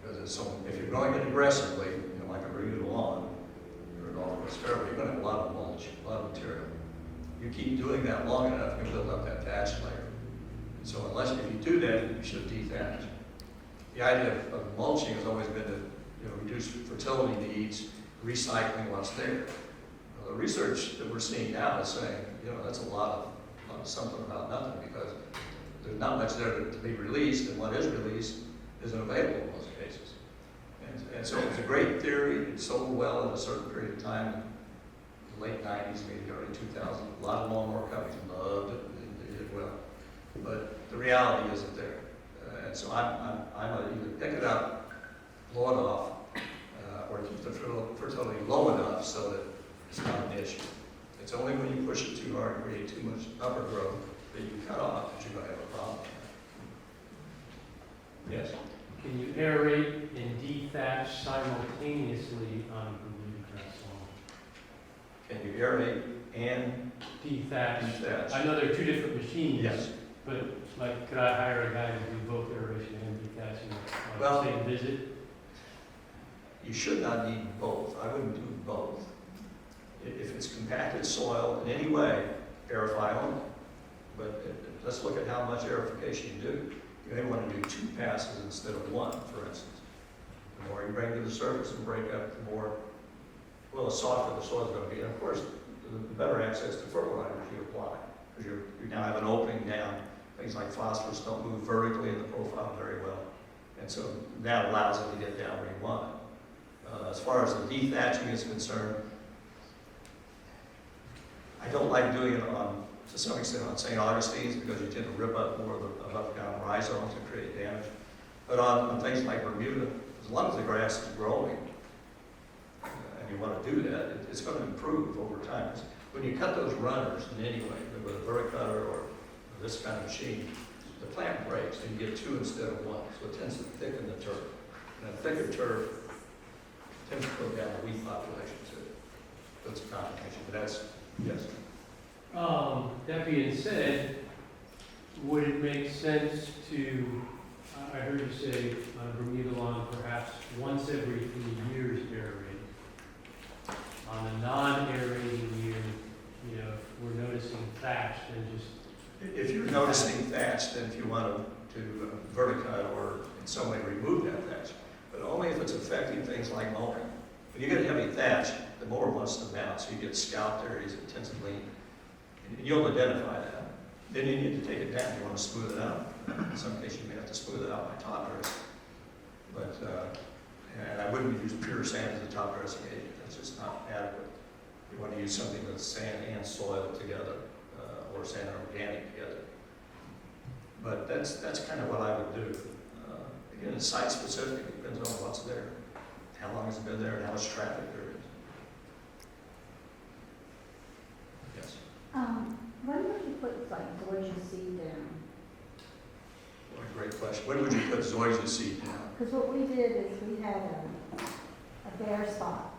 Because it's so, if you're growing it aggressively, like a Bermuda lawn, or an all-grass fairway, you're going to have a lot of mulch, a lot of material. You keep doing that long enough, you build up that thatch layer. And so if you do that, you should dethatch. The idea of mulching has always been to reduce fertility needs, recycling what's there. Well, the research that we're seeing now is saying, that's a lot of something about nothing, because there's not much there to be released, and what is released isn't available in most cases. And so it's a great theory. It sold well in a certain period of time. Late 90s, maybe early 2000s. A lot of lawnmower companies loved it, and they did well. But the reality isn't there. And so I'm going to either pick it up, blow it off, or keep the fertility low enough so that it's not an issue. It's only when you push it too hard and create too much upper growth that you cut off that you're going to have a problem. Yes? Can you aerate and dethatch simultaneously on a Bermuda grass lawn? Can you aerate and Dethatch. dethatch. I know there are two different machines. Yes. But like, could I hire a guy to do both aeration and detaching on Well- the same visit? You should not need both. I wouldn't do both. If it's compacted soil in any way, aerify only. But let's look at how much aerification you do. You may want to do 2 passes instead of 1, for instance. The more you bring to the surface and break up, the more, well, the softer the soil is going to be. And of course, the better access to fertilizers you apply. Because you now have an opening down. Things like phosphorus don't move vertically in the profile very well. And so that allows it to get down where you want it. As far as the dethatching is concerned, I don't like doing it on, to some extent, on St. Augustine's because you tend to rip up more of the above ground rhizomes and create damage. But on things like Bermuda, as long as the grass is growing, and you want to do that, it's going to improve over time. When you cut those runners in any way, with a verticutter or this kind of machine, the plant breaks and you get 2 instead of 1, so it tends to thicken the turf. And a thicker turf tends to put down the weed population too. That's a combination, but that's, yes. That being said, would it make sense to, I heard you say on a Bermuda lawn, perhaps once every 3 years aerate. On a non-aerating year, you know, if we're noticing thatch, then just. If you're noticing thatch, then if you want to verticut or in some way remove that thatch, but only if it's affecting things like mowing. When you get heavy thatch, the mower wants to mount, so you get scalped areas that tends to lean. And you'll identify that. Then you need to take it down. You want to smooth it out. In some cases, you may have to smooth it out by top dressing. But, and I wouldn't use pure sand as a top dressing agent. That's just not adequate. You want to use something that's sand and soil together, or sand and organic together. But that's kind of what I would do. Again, it's site specific. It depends on what's there, how long it's been there, and how much traffic there is. Yes. When would you put like zoysia seed down? What a great question. When would you put zoysia seed down? Because what we did is we had a bare spot,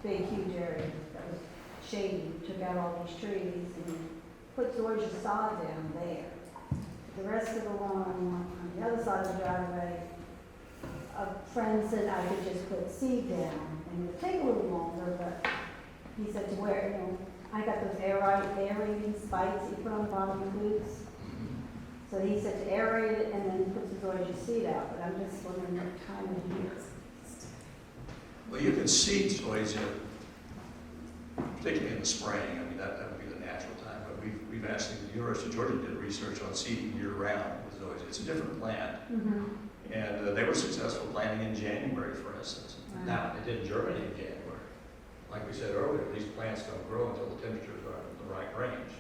big huge area that was shady, took out all these trees and put zoysia sod down there. The rest of the lawn on the other side of the driveway, a friend said I could just put seed down and it would take a little longer, but he said to where, you know, I got those aerating spikes you put on the bottom of the boots. So he said to aerate it and then put some zoysia seed out, but I'm just wondering what time of year. Well, you can seed zoysia, particularly in the spring. I mean, that would be the natural time. But we've actually, the University of Georgia did research on seeding year-round with zoysia. It's a different plant. And they were successful planting in January, for instance. Wow. Now, they didn't germinate in January. Like we said earlier, these plants don't grow until the temperatures are in the right range.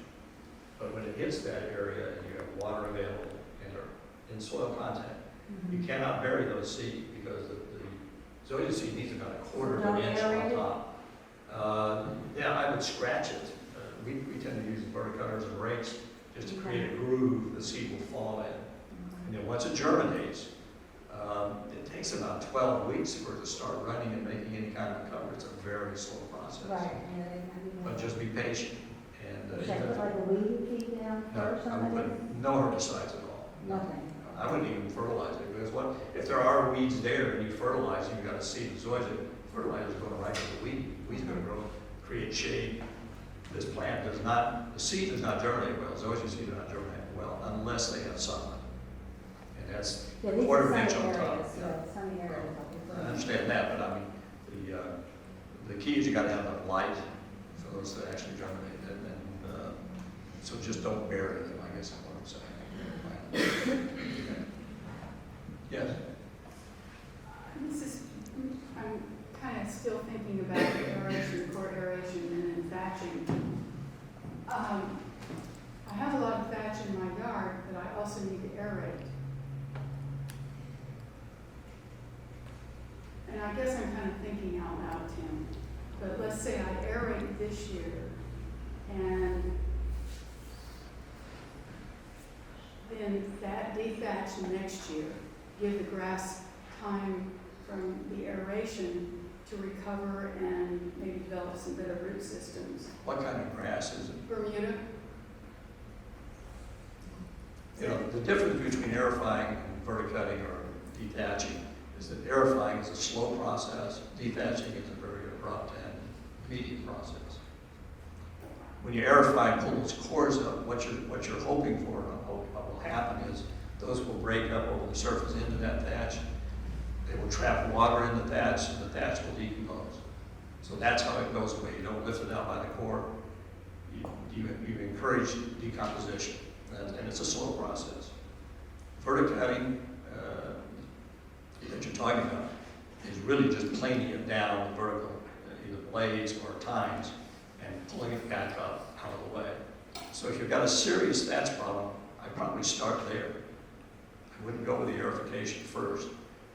But when it hits that area and you have water available and are in soil contact, you cannot bury those seeds because the zoysia seed needs about a quarter of an inch on top. Yeah, I would scratch it. We tend to use verticutters and rakes just to create a groove the seed will fall in. And then once it germinates, it takes about 12 weeks for it to start running and making any kind of cover. It's a very slow process. Right. But just be patient. And Should I put like a weed feed down first no, I on would it? put no herbicides at all. Nothing. I wouldn't even fertilize it because if there are weeds there and you fertilize, you've got to see the zoysia. Fertilizer is going right to the weed. The weed's going to grow, create shade. This plant does not, the seed does not germinate well. Zoysia seed does not germinate well unless they have sunlight. And that's Yeah, a these quarter of are an inch sunny on top. areas, Yeah. so sunny areas. I understand that, but I mean, the key is you got to have enough light for those to actually germinate. And so just don't bury them, I guess is what I'm saying. Yes. I'm kind of still thinking about aeration, core aeration, and then thatching. I have a lot of thatch in my yard, but I also need to aerate. And I guess I'm kind of thinking out loud, Tim. But let's say I aerate this year, and then that dethatch next year, give the grass time from the aeration to to recover and maybe develop some better root systems. What kind of grass is it? Bermuda? You know, the difference between aerifying and verticutting or dethatching is that aerifying is a slow process, dethatching is a very abrupt and immediate process. When you aerify and pull those cores up, what you're hoping for, and what will happen is those will break up over the surface into that thatch. They will trap water in the thatch, and the thatch will decompose. So that's how it goes away. You don't lift it out by the core. You encourage decomposition, and it's a slow process. Verticutting that you're talking about is really just planing it down the vertical, either blades or tines, and pulling it back up out of the way. So if you've got a serious thatch problem, I'd probably start there. I wouldn't go with the aerification first,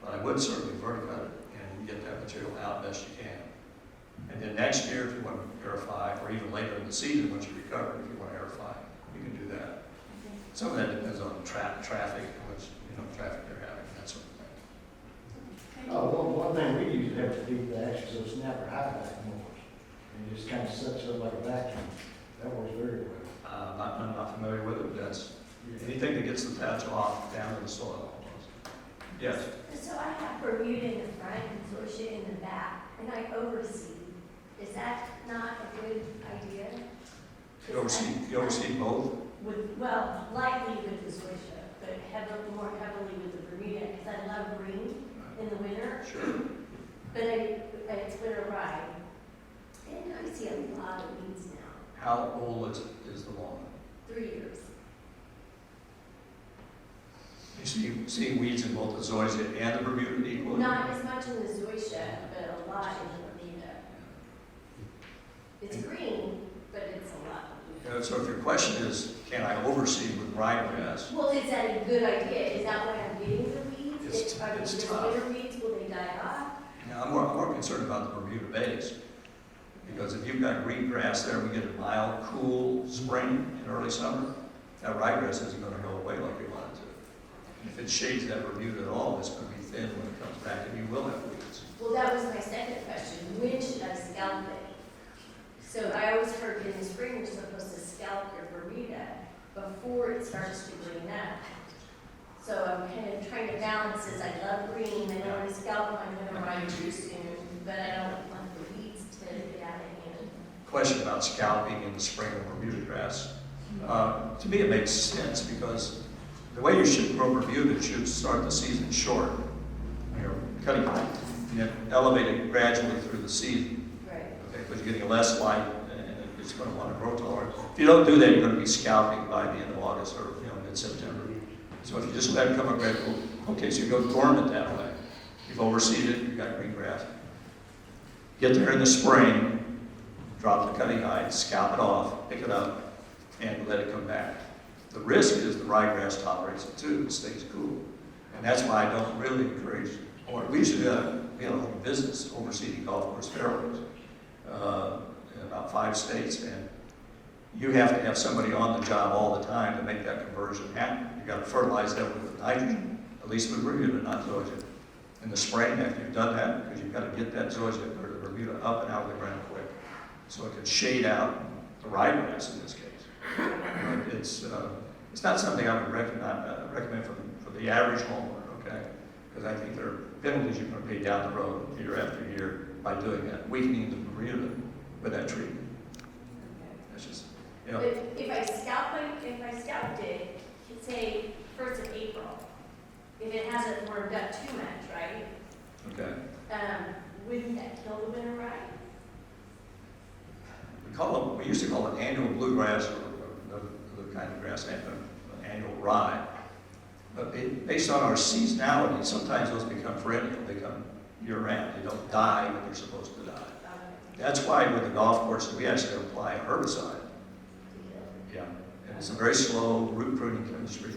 but I would certainly verticut it and get that material out best you can. And then next year, if you want to aerify, or even later in the season, once you recover, if you want to aerify, you can do that. Some of that depends on traffic, how much traffic they're having, that sort of thing. One thing we used to have to do the actions of snapper high vac mowers, and just kind of sucks up like a vacuum. That works very well. I'm not familiar with it, but that's anything that gets the thatch off down to the soil almost. Yes? So I have Bermuda in the front and Zoysia in the back, and I oversee. Is that not a good idea? You oversee both? Well, lightly with the Zoysia, but more heavily with the Bermuda, because I love green in the winter. Sure. But it's winter ride, and I see a lot of weeds now. How old is the lawn? 3 years. You see weeds in both the zoysia and the Bermuda equally? Not as much in the Zoysia, but a lot in the Bermuda. It's green, but it's a lot. So if your question is, can I oversee with ryegrass? Well, is that a good idea? Is that why I'm getting the weeds? It's Are these tough. winter weeds, will they die off? Now, I'm more concerned about the Bermuda bays. Because if you've got green grass there, we get a mild, cool spring and early summer, that ryegrass isn't going to go away like we want it to. And if it shades that Bermuda at all, it's going to be thin when it comes back, and you will have weeds. Well, that was my second question. When should I scalp it? So I always heard in the spring you're supposed to scalp your Bermuda before it starts to green up. So I'm kind of trying to balance this. I love green, I don't want to scalp my winter ride too soon, but I don't want the weeds to get out of hand. Question about scalping in the spring of Bermuda grass. To me, it makes sense because the way you should grow Bermuda, you should start the season short. You're cutting it and then elevate it gradually through the season. Right. Okay, because you're getting less light and it's going to want to grow taller. If you don't do that, you're going to be scalping by the end of August or mid-September. So if you just let it come up gradually, okay, so you go dormant that way. You've overseeded it, you've got green grass. Get there in the spring, drop the cutting height, scalp it off, pick it up, and let it come back. The risk is the ryegrass tolerates it too, it stays cool. And that's why I don't really encourage, or we used to we had a whole business overseeding golf course fairways in about 5 states, and you have to have somebody on the job all the time to make that conversion happen. You got to fertilize that with nitrogen, at least with Bermuda, not zoysia. In the spring, after you've done that, because you've got to get that zoysia or the Bermuda up and out of the ground quick, so it can shade out the ryegrass in this case. But it's not something I would recommend for the average homeowner, okay? Because I think there are penalties you're going to pay down the road year after year by doing that, weakening the Bermuda with that treatment. That's just, But if I scalped it, say 1st of April, if it hasn't warmed up too much, right? okay. Wouldn't that kill the winter rye? We used to call it annual bluegrass or the kind of grass, annual rye. But based on our seasonality, sometimes those become perennial. They come year-round. They don't die when they're supposed to die. That's why with the golf course, we actually apply a herbicide. Yeah, and it's a very slow root pruning chemistry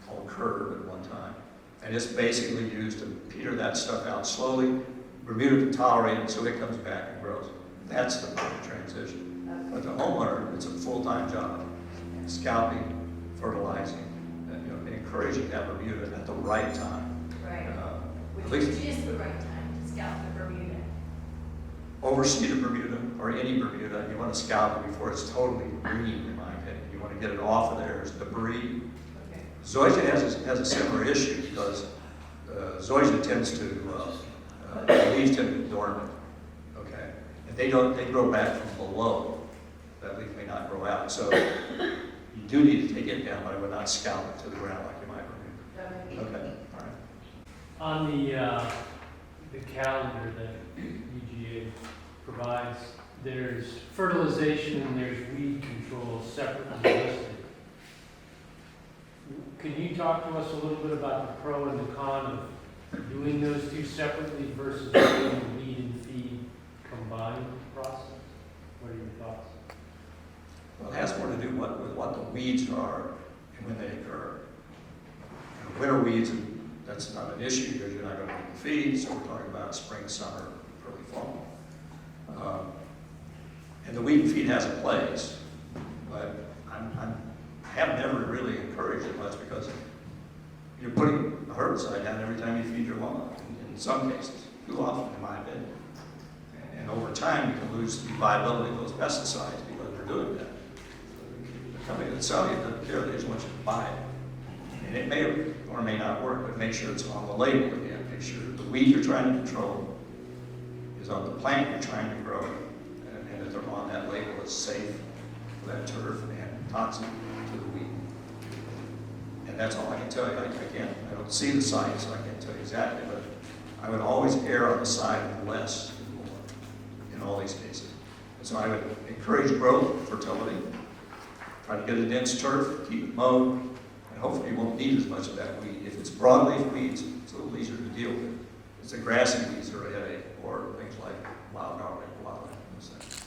called Curve at one time. And it's basically used to peter that stuff out slowly. Bermuda can tolerate it, so it comes back and grows. That's the perfect transition. But the homeowner, it's a full-time job. Scalping, fertilizing, and encouraging that Bermuda at the right time. Right. At Which least, is the right time to scalp the Bermuda. overseed a Bermuda, or any Bermuda, you want to scalp it before it's totally green, in my opinion. You want to get it off of there, there's debris. Okay. Zoysia has a similar issue because zoysia tends to, the leaves tend to be dormant, okay? And they grow back from below. That leaf may not grow out. So you do need to take it down, but I would not scalp it to the ground like you might Bermuda. Okay. Okay, all right. On the calendar that UGA provides, there's fertilization and there's weed control separately listed. Can you talk to us a little bit about the pro and the con of doing those two separately versus doing the weed and feed combined process? What are your thoughts? Well, it has more to do with what the weeds are and when they occur. And winter weeds, that's not an issue because you're not going to need the feed, so we're talking about spring, summer, early fall. And the weed and feed has a place, but I have never really encouraged it much because you're putting a herbicide down every time you feed your lawn, in some cases, too often in my opinion. And over time, you can lose the viability of those pesticides because they're doing that. The company that sells you doesn't care that as much as you buy it. And it may or may not work, but make sure it's on the label again. Make sure the weed you're trying to control is on the plant you're trying to grow, and that they're on that label is safe for that turf and toxic to the weed. And that's all I can tell you. Again, I don't see the science, so I can't tell you exactly, but I would always err on the side of less is more in all these cases. And so I would encourage growth, fertility, try to get a dense turf, keep it mowed, and hopefully you won't need as much of that weed. If it's broadleaf weeds, it's a little easier to deal with. If it's the grassy weeds that are a headache, or things like wild garlic, wild lemon, those things.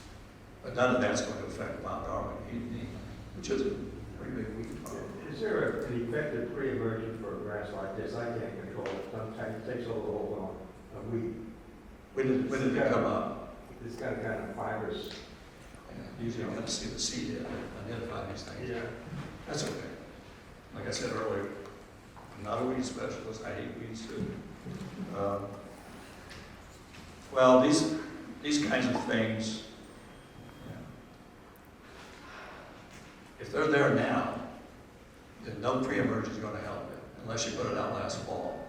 But none of that's going to affect wild garlic, which is a pretty big weed problem. Is there an effective pre-emergent for a grass like this? I can't control it. Sometimes it takes over the whole lawn, a weed. When did it come up? It's got kind of fibrous. Usually you have to see the seed head to identify these things. Yeah. That's okay. Like I said earlier, I'm not a weed specialist. I hate weeds too. Well, these kinds of things, if they're there now, then no pre-emerge is going to help it unless you put it out last fall.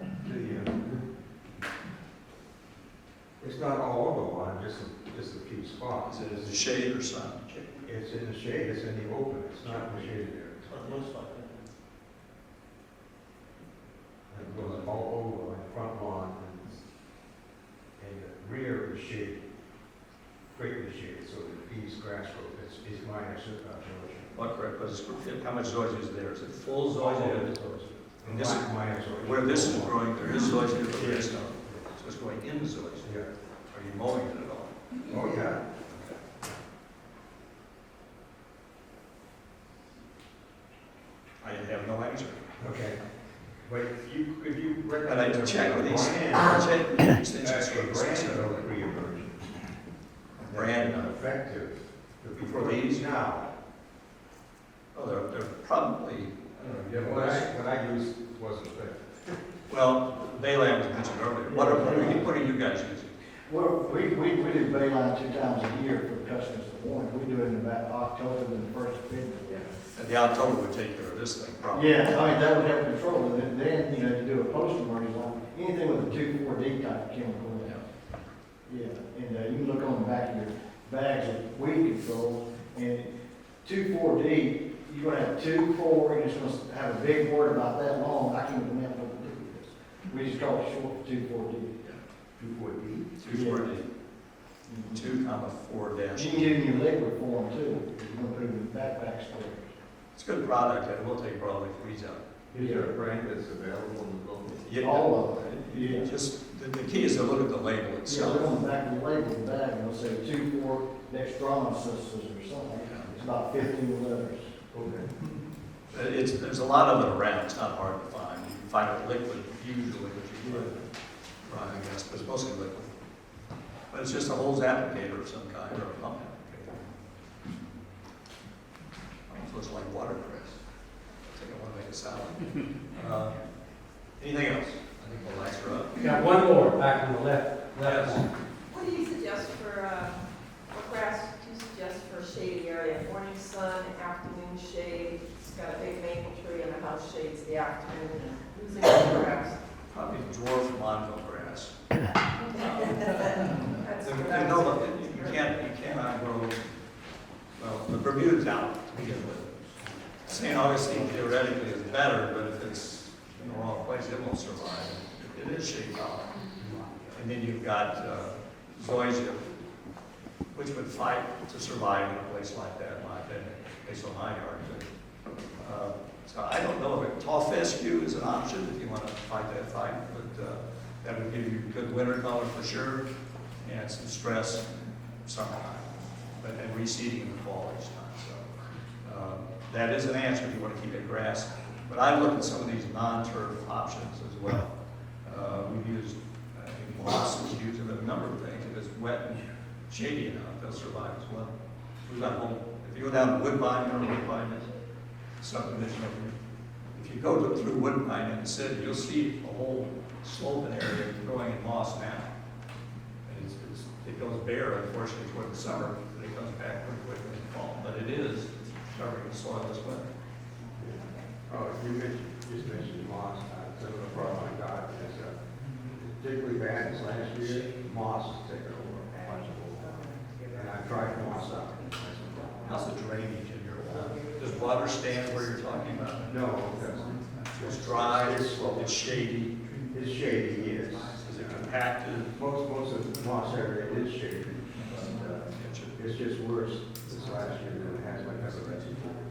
It's not all over the lawn, just a few spots. Is it in the shade or sun? It's in the shade, it's in the open, it's not in the shade area. It goes all over the front lawn and the rear of the shade, greatly shaded, so that it feeds grass growth. It's minor, What correct? How much zoysia is there? Is it full zoysia? And this is minor. where this is growing. There is zoysia, but there is no. So it's going into zoysia. Yeah. Are you mowing it at all? Oh, yeah. I have no answer. Okay. But if you But I check with these. brand, Check with these things. that's a brand of pre-emergent. Brand. That's effective. For these? Now. Oh, they're probably, I don't know, what I used wasn't effective. well, Bayland was mentioned earlier. What are you guys using? Well, we do Bayline 2 times a year for customers that want it. We do it in about October and the first of February. And the October would take care of this thing probably. Yeah, I mean, that would help control it. And then, you know, you do a post-emergent line, anything with a 2,4-D type chemical in it. Yeah, and you can look on the back of your bags of weed control, and 2,4-D, you're gonna have 2,4, and it's gonna have a big word about that long. I can't even remember what to do with this. We just call it short for 2,4-D. 2,4-D? 2,4-D. 2,4 dash. You can get it in your liquid form too, if you're gonna put it in backpack storage. It's a good product, and we'll take broadleaf weeds out. Is there a brand that's available in the local? Yeah. All of it, yeah. Just, the key is to look at the label Yeah, itself. look on the back of the label of the bag, and it'll say 2,4 dextronosis or something. It's about 15 letters. Okay. There's a lot of it around, it's not hard to find. You can find it liquid usually, which you can dry, I guess, but it's mostly liquid. But it's just a hose applicator of some kind, or a pump applicator. Almost looks like watercress. I think I want to make a salad. Anything else? I think we'll answer up. Got one more back on the left. Yes. What do you suggest for sun, afternoon shade. It's got a big maple tree and the house shades the afternoon, losing the grass. Probably dwarf mongrel grass. That's You cannot grow, well, the Bermuda's out to begin with. St. Augustine theoretically is better, but if it's in the wrong place, it won't survive. It is shade tolerant. And then you've got zoysia, which would fight to survive in a place like that, in my opinion, based on my yard. So I don't know if tall fescue is an option if you want to fight that fight, but that would give you good winter color for sure, and some stress summertime, and reseeding in the fall each time. So that is an answer if you want to keep it grass. But I look at some of these non-turf options as well. We've used, I think moss is used in a number of things. If it's wet and shady enough, they'll survive as well. We've got whole, if you go down to Woodbine, or Woodbine subdivision over here, if you go through Woodbine in the city, you'll see a whole sloping area growing in moss now. And it goes bare, unfortunately, toward the summer, but it comes back pretty quickly in the fall. But it is covering the soil this winter. Oh, just mentioned moss. Some of the problem I got is particularly bad this last year, moss has taken over much of it. And I tried moss out. How's the drainage in your wall? Does water stand where you're talking about? No, it doesn't. It's dry, it's shady, It's shady, yes. is it compacted? Most of the moss area is shady. It's just worse this last year than it has been ever.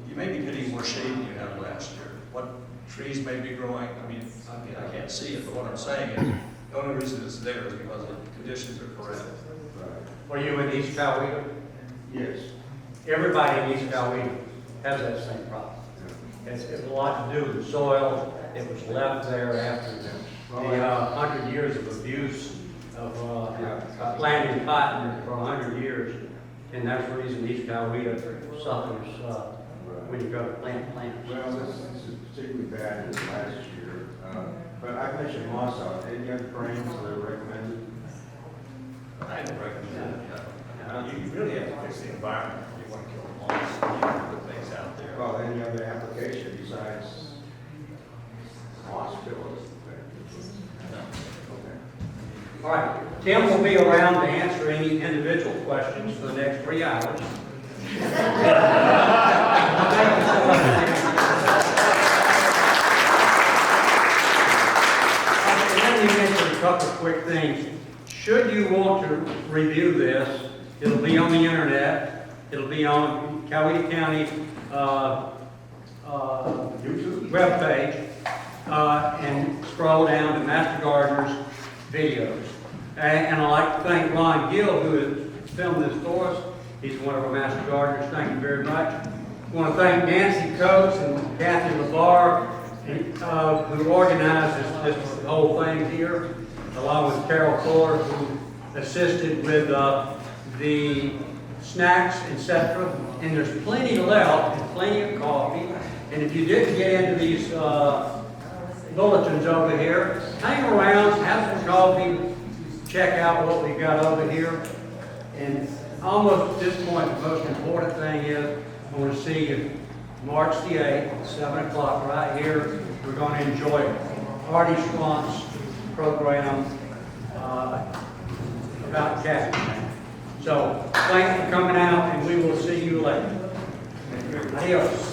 You may be getting more shade than you had last year. What trees may be growing, I mean, I can't see it, but what I'm saying is, the only reason it's there is because the conditions are correct. Are you in East Coweta? Yes. Everybody in East Coweta has that same problem. It's a lot to do with the soil. It was left there after the 100 years of abuse of planting cotton for 100 years. And that's the reason East Coweta suffers when you go to plant plants. Well, this is particularly bad this last year. But I mentioned moss out. Any other frames that are recommended? I don't recommend that. You really have to fix the environment if you want to kill the moss. You can put things out there. Well, any other application besides moss pillows? Okay. All right, Tim will be around to answer any individual questions for the next 3 hours. Thank you so much. Let me mention a couple of quick things. Should you want to review this, it'll be on the internet. It'll be on Coweta County YouTube webpage, and scroll down to Master Gardener's videos. And I'd like to thank Ron Gill, who has filmed this for us. He's one of our Master Gardeners. Thank you very much. I want to thank Nancy Coates and Kathy LeVar, who organized this whole thing here, along with Carol Ford, who assisted with the snacks, etc. And there's plenty left, and plenty of coffee. And if you didn't get into these bulletins over here, hang around, have some coffee, check out what we've got over here. And almost at this point, the most important thing is I want to see you March the 8th, at 7 o'clock right here. We're going to enjoy Artie Schwant's program about cabbage. So thanks for coming out, and we will see you later. Adios.